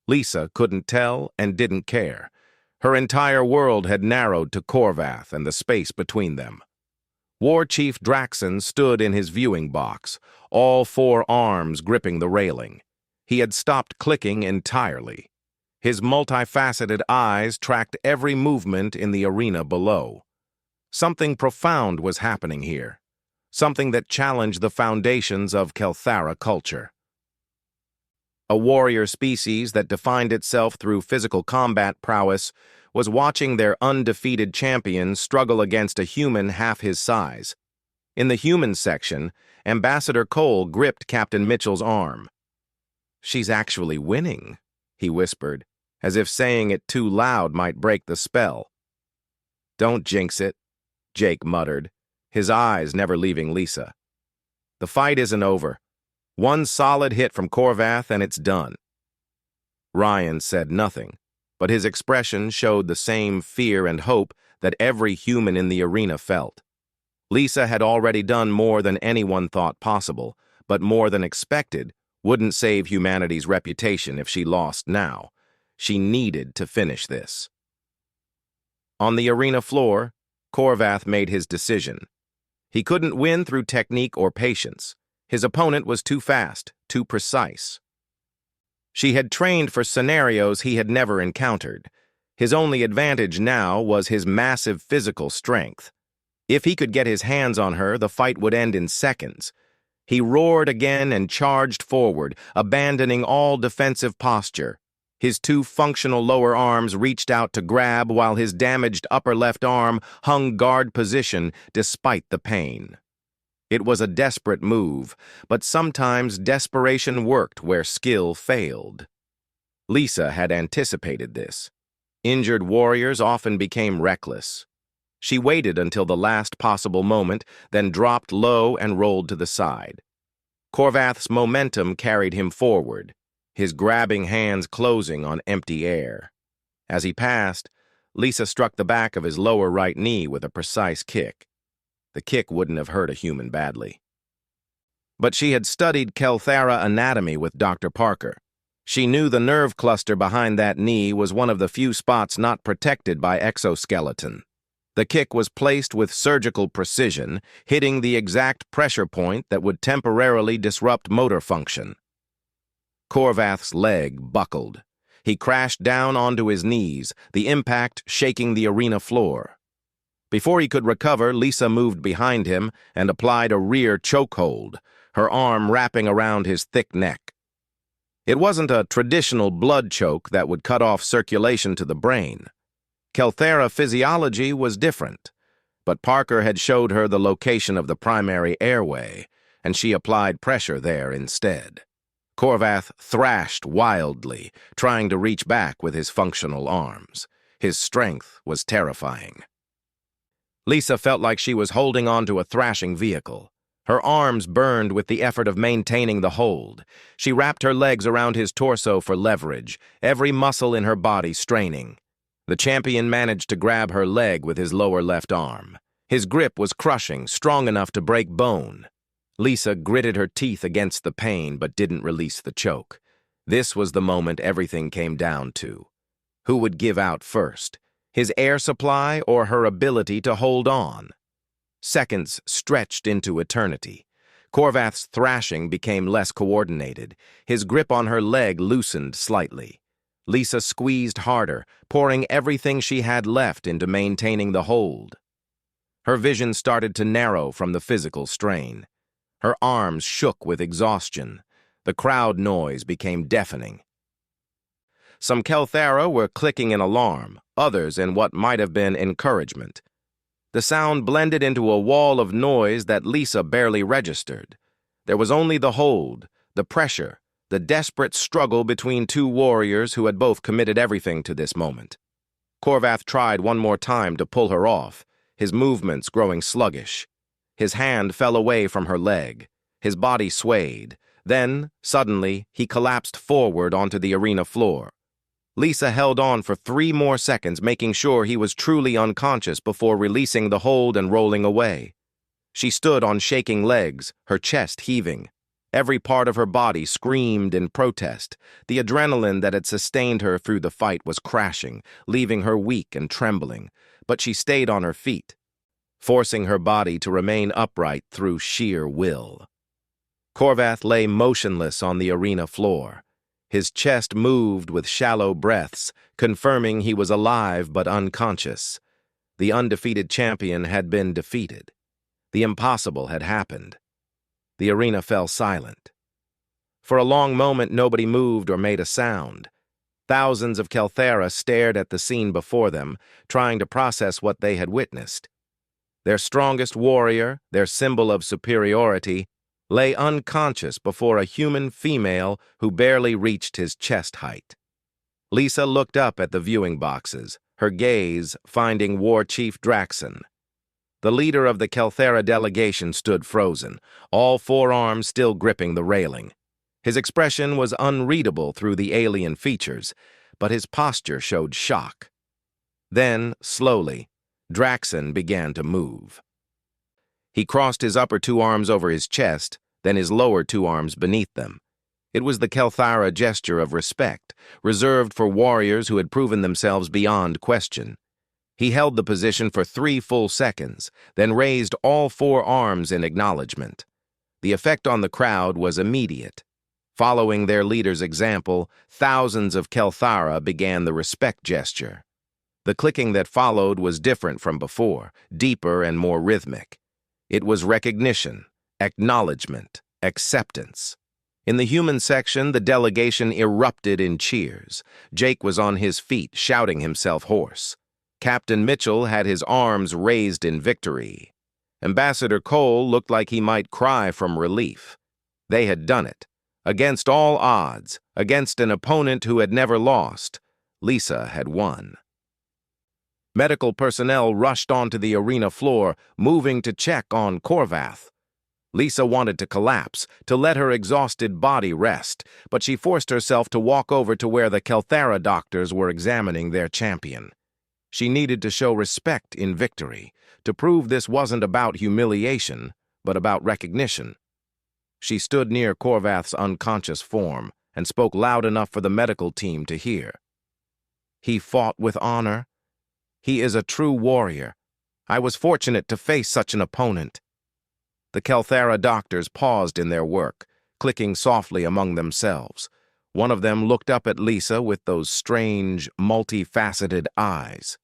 S1: Lisa couldn't tell and didn't care. Her entire world had narrowed to Korvath and the space between them. War Chief Draxon stood in his viewing box, all 4 arms gripping the railing. He had stopped clicking entirely. His multifaceted eyes tracked every movement in the arena below. Something profound was happening here, something that challenged the foundations of Kelthara culture. A warrior species that defined itself through physical combat prowess was watching their undefeated champion struggle against a human half his size. In the human section, Ambassador Cole gripped Captain Mitchell's arm. "She's actually winning," he whispered, as if saying it too loud might break the spell. "Don't jinx it," Jake muttered, his eyes never leaving Lisa. "The fight isn't over. One solid hit from Korvath and it's done." Ryan said nothing, but his expression showed the same fear and hope that every human in the arena felt. Lisa had already done more than anyone thought possible, but more than expected wouldn't save humanity's reputation if she lost now. She needed to finish this. On the arena floor, Korvath made his decision. He couldn't win through technique or patience. His opponent was too fast, too precise. She had trained for scenarios he had never encountered. His only advantage now was his massive physical strength. If he could get his hands on her, the fight would end in seconds. He roared again and charged forward, abandoning all defensive posture. His 2 functional lower arms reached out to grab while his damaged upper left arm hung guard position despite the pain. It was a desperate move, but sometimes desperation worked where skill failed. Lisa had anticipated this. Injured warriors often became reckless. She waited until the last possible moment, then dropped low and rolled to the side. Korvath's momentum carried him forward, his grabbing hands closing on empty air. As he passed, Lisa struck the back of his lower right knee with a precise kick. The kick wouldn't have hurt a human badly. But she had studied Kelthara anatomy with Dr. Parker. She knew the nerve cluster behind that knee was one of the few spots not protected by exoskeleton. The kick was placed with surgical precision, hitting the exact pressure point that would temporarily disrupt motor function. Korvath's leg buckled. He crashed down onto his knees, the impact shaking the arena floor. Before he could recover, Lisa moved behind him and applied a rear chokehold, her arm wrapping around his thick neck. It wasn't a traditional blood choke that would cut off circulation to the brain. Kelthara physiology was different, but Parker had showed her the location of the primary airway, and she applied pressure there instead. Korvath thrashed wildly, trying to reach back with his functional arms. His strength was terrifying. Lisa felt like she was holding on to a thrashing vehicle. Her arms burned with the effort of maintaining the hold. She wrapped her legs around his torso for leverage, every muscle in her body straining. The champion managed to grab her leg with his lower left arm. His grip was crushing, strong enough to break bone. Lisa gritted her teeth against the pain but didn't release the choke. This was the moment everything came down to. Who would give out first? His air supply or her ability to hold on? Seconds stretched into eternity. Korvath's thrashing became less coordinated. His grip on her leg loosened slightly. Lisa squeezed harder, pouring everything she had left into maintaining the hold. Her vision started to narrow from the physical strain. Her arms shook with exhaustion. The crowd noise became deafening. Some Kelthara were clicking in alarm, others in what might have been encouragement. The sound blended into a wall of noise that Lisa barely registered. There was only the hold, the pressure, the desperate struggle between two warriors who had both committed everything to this moment. Korvath tried one more time to pull her off, his movements growing sluggish. His hand fell away from her leg. His body swayed. Then, suddenly, he collapsed forward onto the arena floor. Lisa held on for 3 more seconds, making sure he was truly unconscious before releasing the hold and rolling away. She stood on shaking legs, her chest heaving. Every part of her body screamed in protest. The adrenaline that had sustained her through the fight was crashing, leaving her weak and trembling. But she stayed on her feet, forcing her body to remain upright through sheer will. Korvath lay motionless on the arena floor. His chest moved with shallow breaths, confirming he was alive but unconscious. The undefeated champion had been defeated. The impossible had happened. The arena fell silent. For a long moment, nobody moved or made a sound. Thousands of Kelthara stared at the scene before them, trying to process what they had witnessed. Their strongest warrior, their symbol of superiority, lay unconscious before a human female who barely reached his chest height. Lisa looked up at the viewing boxes, her gaze finding War Chief Draxon. The leader of the Kelthara delegation stood frozen, all 4 arms still gripping the railing. His expression was unreadable through the alien features, but his posture showed shock. Then, slowly, Draxon began to move. He crossed his upper 2 arms over his chest, then his lower 2 arms beneath them. It was the Kelthara gesture of respect, reserved for warriors who had proven themselves beyond question. He held the position for 3 full seconds, then raised all 4 arms in acknowledgement. The effect on the crowd was immediate. Following their leader's example, thousands of Kelthara began the respect gesture. The clicking that followed was different from before, deeper and more rhythmic. It was recognition, acknowledgement, acceptance. In the human section, the delegation erupted in cheers. Jake was on his feet, shouting himself hoarse. Captain Mitchell had his arms raised in victory. Ambassador Cole looked like he might cry from relief. They had done it. Against all odds, against an opponent who had never lost, Lisa had won. Medical personnel rushed onto the arena floor, moving to check on Korvath. Lisa wanted to collapse, to let her exhausted body rest, but she forced herself to walk over to where the Kelthara doctors were examining their champion. She needed to show respect in victory, to prove this wasn't about humiliation, but about recognition. She stood near Korvath's unconscious form and spoke loud enough for the medical team to hear. He fought with honor. He is a true warrior. I was fortunate to face such an opponent. The Kelthara doctors paused in their work, clicking softly among themselves. One of them looked up at Lisa with those strange, multifaceted eyes.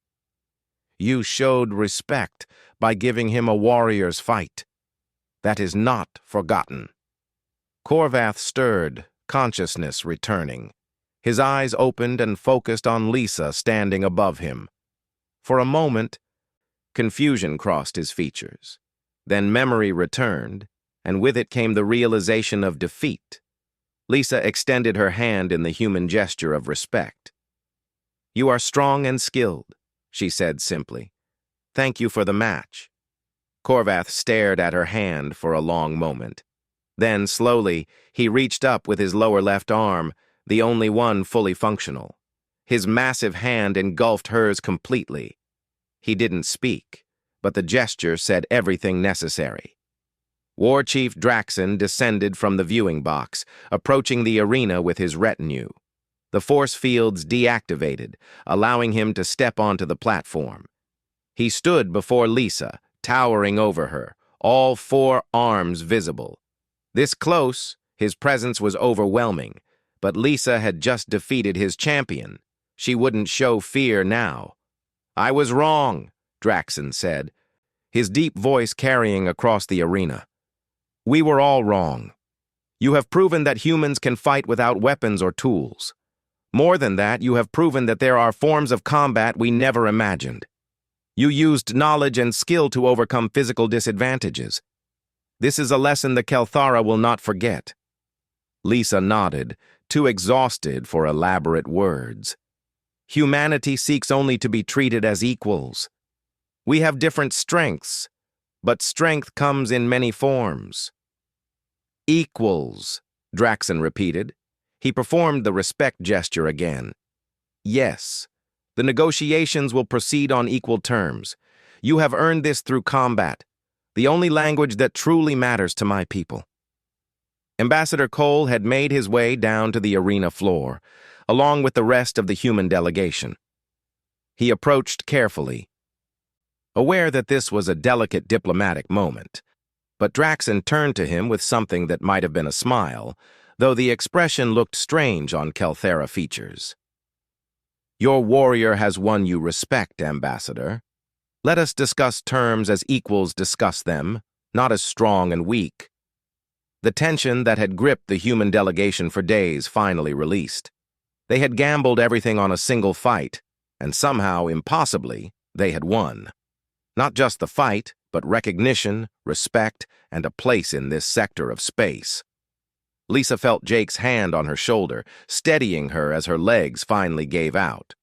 S1: You showed respect by giving him a warrior's fight. That is not forgotten. Korvath stirred, consciousness returning. His eyes opened and focused on Lisa standing above him. For a moment, confusion crossed his features. Then memory returned, and with it came the realization of defeat. Lisa extended her hand in the human gesture of respect. You are strong and skilled, she said simply. Thank you for the match. Korvath stared at her hand for a long moment. Then, slowly, he reached up with his lower left arm, the only one fully functional. His massive hand engulfed hers completely. He didn't speak, but the gesture said everything necessary. War Chief Draxon descended from the viewing box, approaching the arena with his retinue. The force fields deactivated, allowing him to step onto the platform. He stood before Lisa, towering over her, all 4 arms visible. This close, his presence was overwhelming, but Lisa had just defeated his champion. She wouldn't show fear now. "I was wrong," Draxon said, his deep voice carrying across the arena. "We were all wrong. You have proven that humans can fight without weapons or tools. More than that, you have proven that there are forms of combat we never imagined. You used knowledge and skill to overcome physical disadvantages. This is a lesson the Kelthara will not forget." Lisa nodded, too exhausted for elaborate words. "Humanity seeks only to be treated as equals. We have different strengths, but strength comes in many forms." "Equals," Draxon repeated. He performed the respect gesture again. "Yes, the negotiations will proceed on equal terms. You have earned this through combat, the only language that truly matters to my people." Ambassador Cole had made his way down to the arena floor, along with the rest of the human delegation. He approached carefully, aware that this was a delicate diplomatic moment, but Draxon turned to him with something that might have been a smile, though the expression looked strange on Kelthara features. "Your warrior has won you respect, Ambassador. Let us discuss terms as equals discuss them, not as strong and weak." The tension that had gripped the human delegation for days finally released. They had gambled everything on a single fight, and somehow, impossibly, they had won. Not just the fight, but recognition, respect, and a place in this sector of space. Lisa felt Jake's hand on her shoulder, steadying her as her legs finally gave out.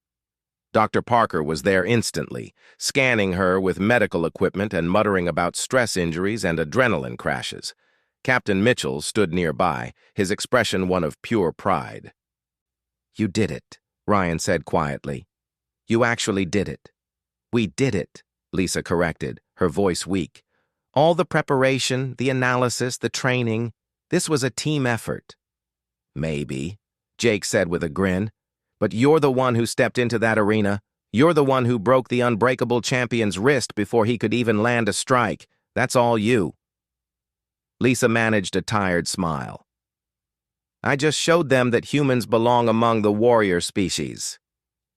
S1: Dr. Parker was there instantly, scanning her with medical equipment and muttering about stress injuries and adrenaline crashes. Captain Mitchell stood nearby, his expression one of pure pride. "You did it," Ryan said quietly. "You actually did it." "We did it," Lisa corrected, her voice weak. "All the preparation, the analysis, the training, this was a team effort." "Maybe," Jake said with a grin. "But you're the one who stepped into that arena. You're the one who broke the unbreakable champion's wrist before he could even land a strike. That's all you." Lisa managed a tired smile. "I just showed them that humans belong among the warrior species.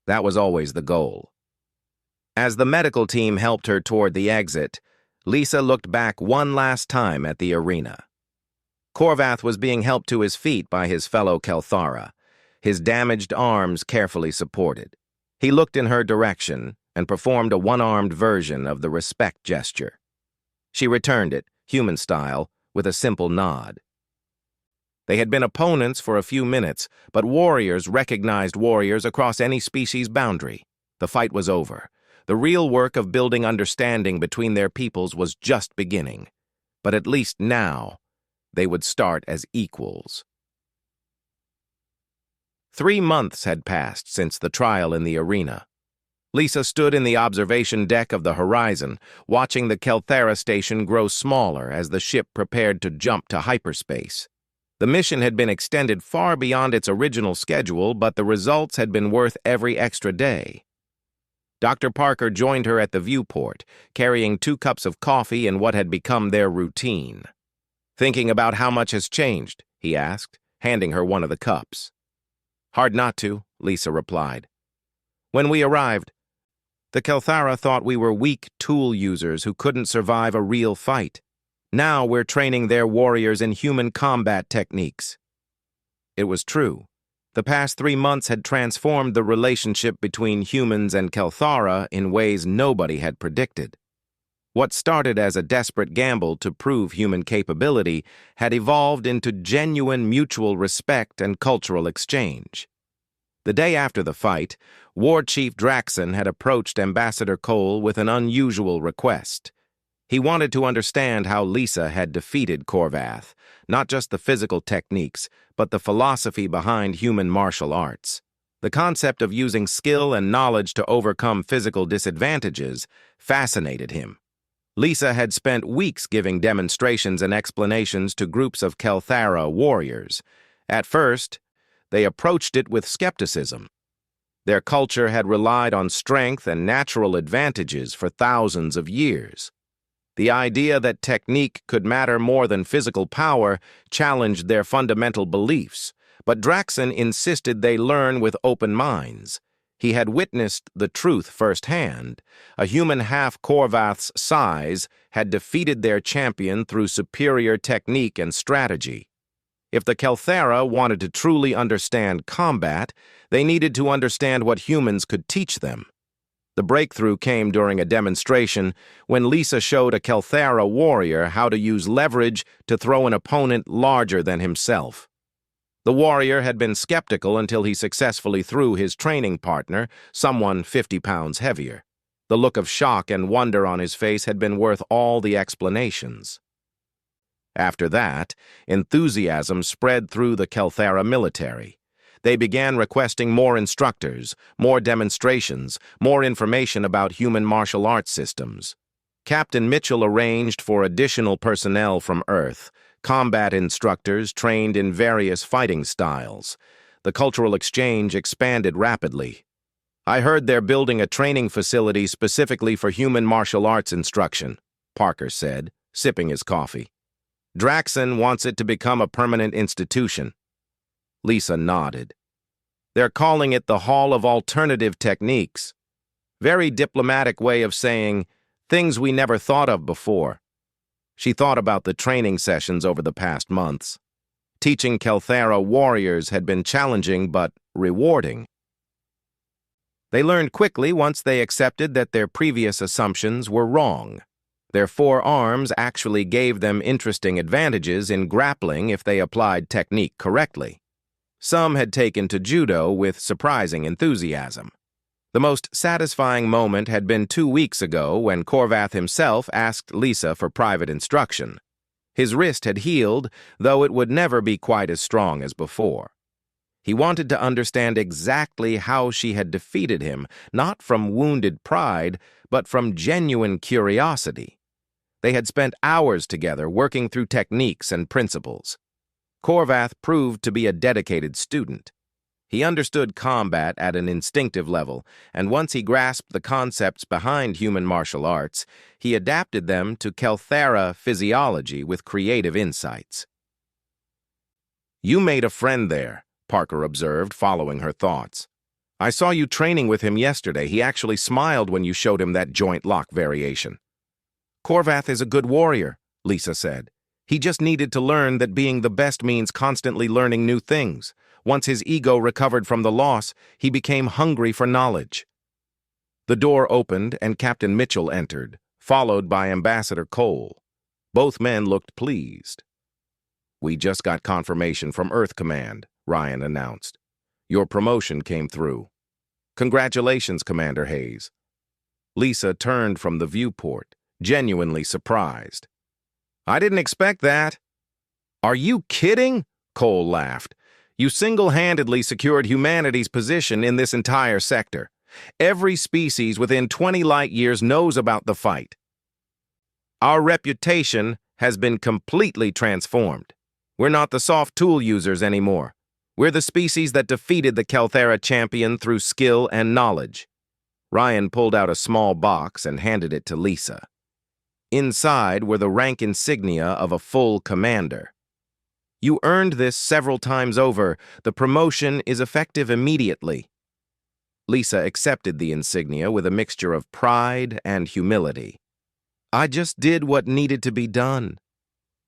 S1: That was always the goal." As the medical team helped her toward the exit, Lisa looked back one last time at the arena. Korvath was being helped to his feet by his fellow Kelthara, his damaged arms carefully supported. He looked in her direction and performed a one-armed version of the respect gesture. She returned it, human style, with a simple nod. They had been opponents for a few minutes, but warriors recognized warriors across any species boundary. The fight was over. The real work of building understanding between their peoples was just beginning. But at least now, they would start as equals. 3 months had passed since the trial in the arena. Lisa stood in the observation deck of the horizon, watching the Kelthara station grow smaller as the ship prepared to jump to hyperspace. The mission had been extended far beyond its original schedule, but the results had been worth every extra day. Dr. Parker joined her at the viewport, carrying 2 cups of coffee in what had become their routine. "Thinking about how much has changed?" he asked, handing her one of the cups. "Hard not to," Lisa replied. "When we arrived, the Kelthara thought we were weak tool users who couldn't survive a real fight. Now we're training their warriors in human combat techniques." It was true. The past 3 months had transformed the relationship between humans and Kelthara in ways nobody had predicted. What started as a desperate gamble to prove human capability had evolved into genuine mutual respect and cultural exchange. The day after the fight, War Chief Draxon had approached Ambassador Cole with an unusual request. He wanted to understand how Lisa had defeated Korvath, not just the physical techniques, but the philosophy behind human martial arts. The concept of using skill and knowledge to overcome physical disadvantages fascinated him. Lisa had spent weeks giving demonstrations and explanations to groups of Kelthara warriors. At first, they approached it with skepticism. Their culture had relied on strength and natural advantages for thousands of years. The idea that technique could matter more than physical power challenged their fundamental beliefs, but Draxon insisted they learn with open minds. He had witnessed the truth firsthand. A human half Korvath's size had defeated their champion through superior technique and strategy. If the Kelthara wanted to truly understand combat, they needed to understand what humans could teach them. The breakthrough came during a demonstration when Lisa showed a Kelthara warrior how to use leverage to throw an opponent larger than himself. The warrior had been skeptical until he successfully threw his training partner, someone 50 pounds heavier. The look of shock and wonder on his face had been worth all the explanations. After that, enthusiasm spread through the Kelthara military. They began requesting more instructors, more demonstrations, more information about human martial arts systems. Captain Mitchell arranged for additional personnel from Earth, combat instructors trained in various fighting styles. The cultural exchange expanded rapidly. "I heard they're building a training facility specifically for human martial arts instruction," Parker said, sipping his coffee. "Draxon wants it to become a permanent institution." Lisa nodded. "They're calling it the Hall of Alternative Techniques. Very diplomatic way of saying things we never thought of before." She thought about the training sessions over the past months. Teaching Kelthara warriors had been challenging but rewarding. They learned quickly once they accepted that their previous assumptions were wrong. Their forearms actually gave them interesting advantages in grappling if they applied technique correctly. Some had taken to judo with surprising enthusiasm. The most satisfying moment had been 2 weeks ago when Korvath himself asked Lisa for private instruction. His wrist had healed, though it would never be quite as strong as before. He wanted to understand exactly how she had defeated him, not from wounded pride, but from genuine curiosity. They had spent hours together working through techniques and principles. Korvath proved to be a dedicated student. He understood combat at an instinctive level, and once he grasped the concepts behind human martial arts, he adapted them to Kelthara physiology with creative insights. "You made a friend there," Parker observed, following her thoughts. "I saw you training with him yesterday. He actually smiled when you showed him that joint lock variation." "Korvath is a good warrior," Lisa said. "He just needed to learn that being the best means constantly learning new things. Once his ego recovered from the loss, he became hungry for knowledge." The door opened and Captain Mitchell entered, followed by Ambassador Cole. Both men looked pleased. "We just got confirmation from Earth Command," Ryan announced. "Your promotion came through." "Congratulations, Commander Hayes." Lisa turned from the viewport, genuinely surprised. "I didn't expect that." "Are you kidding?" Cole laughed. "You single-handedly secured humanity's position in this entire sector. Every species within 20 light-years knows about the fight. Our reputation has been completely transformed. We're not the soft tool users anymore. We're the species that defeated the Kelthara champion through skill and knowledge." Ryan pulled out a small box and handed it to Lisa. Inside were the rank insignia of a full commander. "You earned this several times over. The promotion is effective immediately." Lisa accepted the insignia with a mixture of pride and humility. "I just did what needed to be done."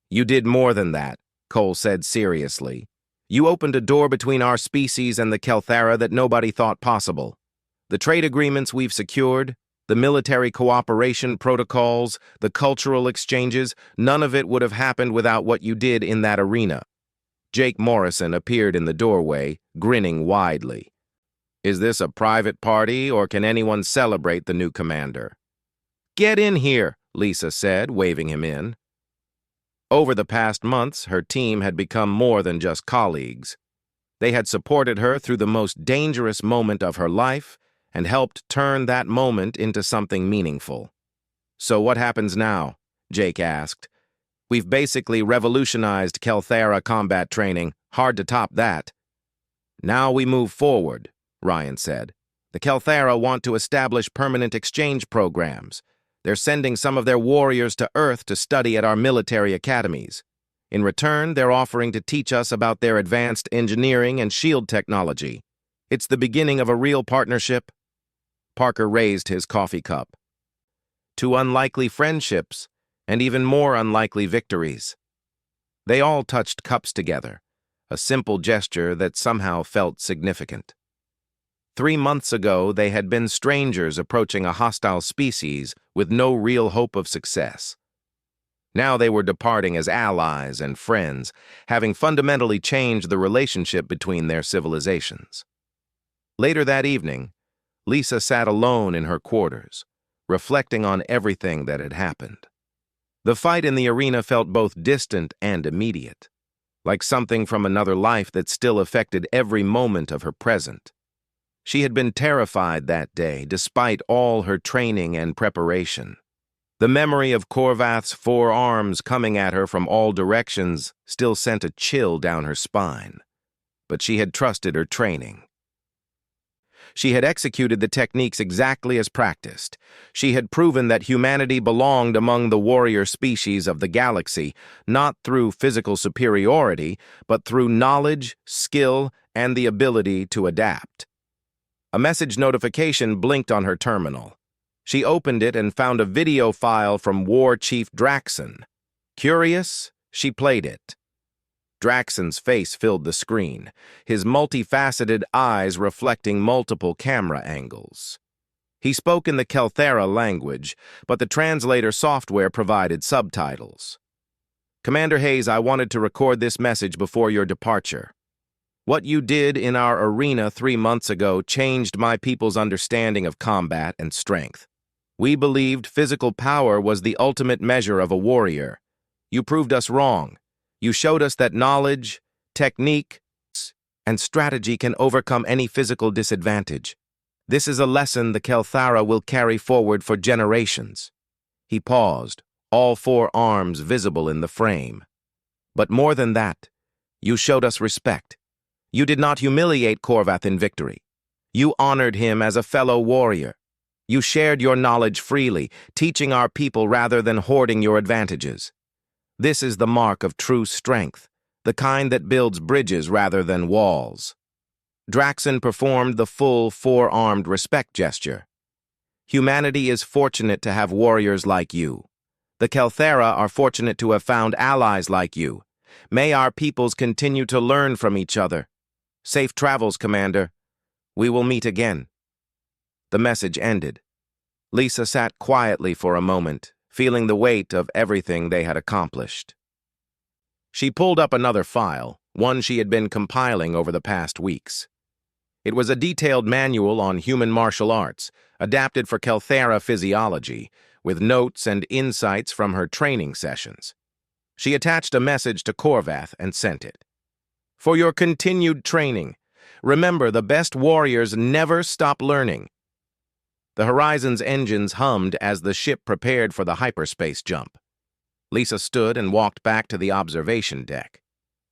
S1: "You did more than that," Cole said seriously. "You opened a door between our species and the Kelthara that nobody thought possible. The trade agreements we've secured, the military cooperation protocols, the cultural exchanges, none of it would have happened without what you did in that arena." Jake Morrison appeared in the doorway, grinning widely. "Is this a private party, or can anyone celebrate the new commander?" "Get in here," Lisa said, waving him in. Over the past months, her team had become more than just colleagues. They had supported her through the most dangerous moment of her life and helped turn that moment into something meaningful. "So what happens now?" Jake asked. "We've basically revolutionized Kelthera combat training. Hard to top that." "Now we move forward," Ryan said. "The Kelthera want to establish permanent exchange programs. They're sending some of their warriors to Earth to study at our military academies. In return, they're offering to teach us about their advanced engineering and shield technology. It's the beginning of a real partnership." Parker raised his coffee cup. "Two unlikely friendships, and even more unlikely victories." They all touched cups together, a simple gesture that somehow felt significant. 3 months ago, they had been strangers approaching a hostile species with no real hope of success. Now they were departing as allies and friends, having fundamentally changed the relationship between their civilizations. Later that evening, Lisa sat alone in her quarters, reflecting on everything that had happened. The fight in the arena felt both distant and immediate, like something from another life that still affected every moment of her present. She had been terrified that day, despite all her training and preparation. The memory of Korvath's 4 arms coming at her from all directions still sent a chill down her spine. But she had trusted her training. She had executed the techniques exactly as practiced. She had proven that humanity belonged among the warrior species of the galaxy, not through physical superiority, but through knowledge, skill, and the ability to adapt. A message notification blinked on her terminal. She opened it and found a video file from War Chief Draxon. Curious, she played it. Draxon's face filled the screen, his multifaceted eyes reflecting multiple camera angles. He spoke in the Kelthera language, but the translator software provided subtitles. "Commander Hayes, I wanted to record this message before your departure. What you did in our arena 3 months ago changed my people's understanding of combat and strength. We believed physical power was the ultimate measure of a warrior. You proved us wrong. You showed us that knowledge, technique, and strategy can overcome any physical disadvantage. This is a lesson the Kelthara will carry forward for generations." He paused, all 4 arms visible in the frame. "But more than that, you showed us respect. You did not humiliate Korvath in victory. You honored him as a fellow warrior. You shared your knowledge freely, teaching our people rather than hoarding your advantages. This is the mark of true strength, the kind that builds bridges rather than walls." Draxon performed the full 4-armed respect gesture. "Humanity is fortunate to have warriors like you. The Kelthera are fortunate to have found allies like you. May our peoples continue to learn from each other. Safe travels, Commander. We will meet again." The message ended. Lisa sat quietly for a moment, feeling the weight of everything they had accomplished. She pulled up another file, one she had been compiling over the past weeks. It was a detailed manual on human martial arts, adapted for Kelthera physiology, with notes and insights from her training sessions. She attached a message to Korvath and sent it. "For your continued training, remember the best warriors never stop learning." The Horizon's engines hummed as the ship prepared for the hyperspace jump. Lisa stood and walked back to the observation deck.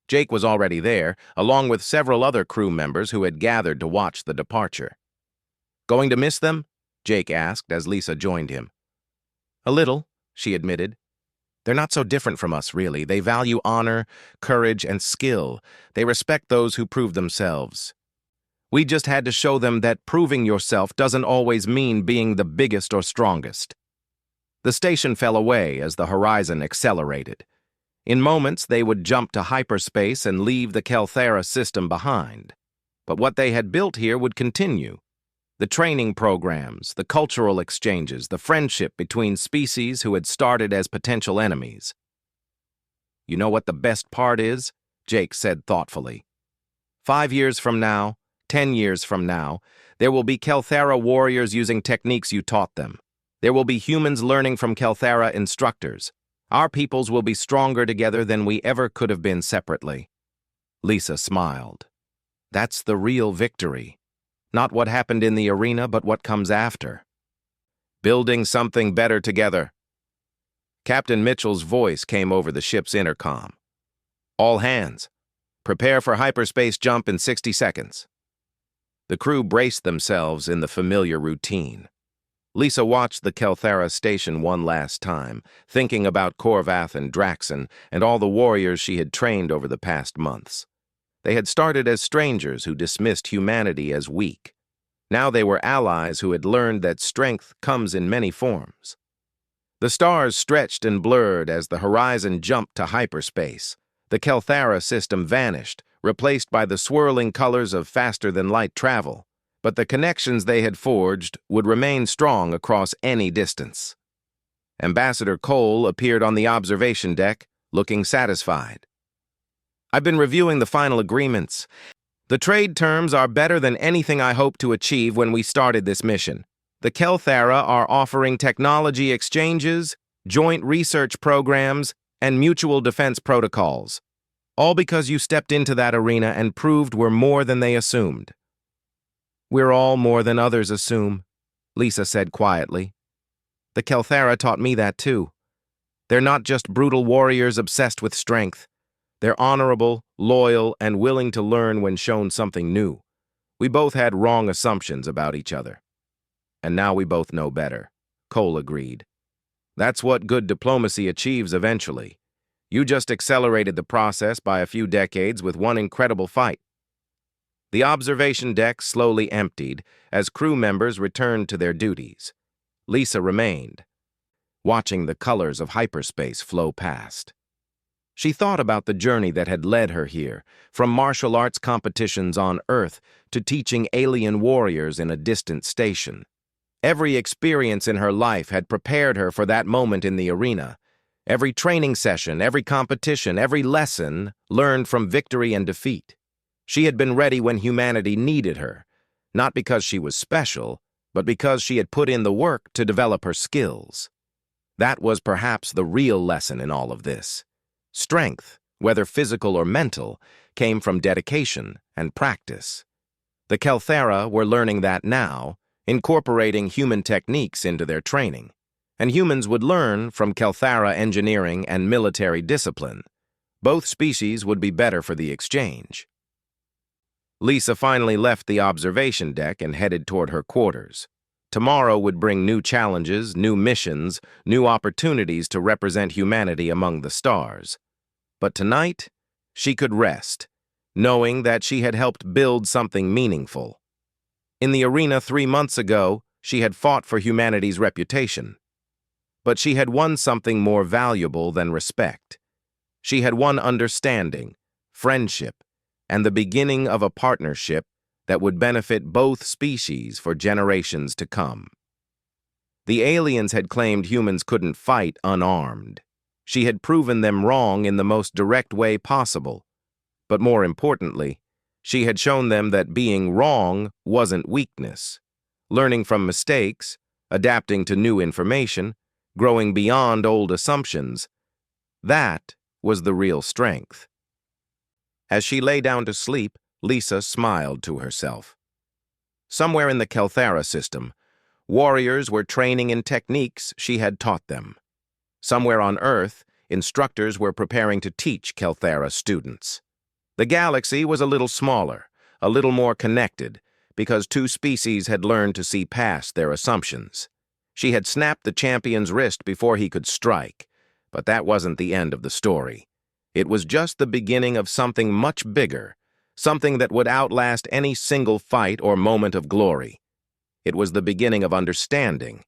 S1: Jake was already there, along with several other crew members who had gathered to watch the departure. "Going to miss them?" Jake asked as Lisa joined him. "A little," she admitted. "They're not so different from us, really. They value honor, courage, and skill. They respect those who prove themselves. We just had to show them that proving yourself doesn't always mean being the biggest or strongest." The station fell away as the Horizon accelerated. In moments, they would jump to hyperspace and leave the Kelthera system behind. But what they had built here would continue. The training programs, the cultural exchanges, the friendship between species who had started as potential enemies. "You know what the best part is?" Jake said thoughtfully. 5 years from now, 10 years from now, there will be Kelthera warriors using techniques you taught them. There will be humans learning from Kelthara instructors. Our peoples will be stronger together than we ever could have been separately. Lisa smiled. That's the real victory. Not what happened in the arena, but what comes after. Building something better together. Captain Mitchell's voice came over the ship's intercom. All hands. Prepare for hyperspace jump in 60 seconds. The crew braced themselves in the familiar routine. Lisa watched the Kelthara station one last time, thinking about Korvath and Draxon and all the warriors she had trained over the past months. They had started as strangers who dismissed humanity as weak. Now they were allies who had learned that strength comes in many forms. The stars stretched and blurred as the horizon jumped to hyperspace. The Kelthara system vanished, replaced by the swirling colors of faster-than-light travel. But the connections they had forged would remain strong across any distance. Ambassador Cole appeared on the observation deck, looking satisfied. I've been reviewing the final agreements. The trade terms are better than anything I hoped to achieve when we started this mission. The Kelthara are offering technology exchanges, joint research programs, and mutual defense protocols. All because you stepped into that arena and proved we're more than they assumed. We're all more than others assume, Lisa said quietly. The Kelthara taught me that too. They're not just brutal warriors obsessed with strength. They're honorable, loyal, and willing to learn when shown something new. We both had wrong assumptions about each other. And now we both know better, Cole agreed. That's what good diplomacy achieves eventually. You just accelerated the process by a few decades with one incredible fight. The observation deck slowly emptied as crew members returned to their duties. Lisa remained, watching the colors of hyperspace flow past. She thought about the journey that had led her here, from martial arts competitions on Earth to teaching alien warriors in a distant station. Every experience in her life had prepared her for that moment in the arena. Every training session, every competition, every lesson learned from victory and defeat. She had been ready when humanity needed her, not because she was special, but because she had put in the work to develop her skills. That was perhaps the real lesson in all of this. Strength, whether physical or mental, came from dedication and practice. The Kelthara were learning that now, incorporating human techniques into their training. And humans would learn from Kelthara engineering and military discipline. Both species would be better for the exchange. Lisa finally left the observation deck and headed toward her quarters. Tomorrow would bring new challenges, new missions, new opportunities to represent humanity among the stars. But tonight, she could rest, knowing that she had helped build something meaningful. In the arena 3 months ago, she had fought for humanity's reputation. But she had won something more valuable than respect. She had won understanding, friendship, and the beginning of a partnership that would benefit both species for generations to come. The aliens had claimed humans couldn't fight unarmed. She had proven them wrong in the most direct way possible. But more importantly, she had shown them that being wrong wasn't weakness. Learning from mistakes, adapting to new information, growing beyond old assumptions, that was the real strength. As she lay down to sleep, Lisa smiled to herself. Somewhere in the Kelthara system, warriors were training in techniques she had taught them. Somewhere on Earth, instructors were preparing to teach Kelthara students. The galaxy was a little smaller, a little more connected, because two species had learned to see past their assumptions. She had snapped the champion's wrist before he could strike, but that wasn't the end of the story. It was just the beginning of something much bigger, something that would outlast any single fight or moment of glory. It was the beginning of understanding,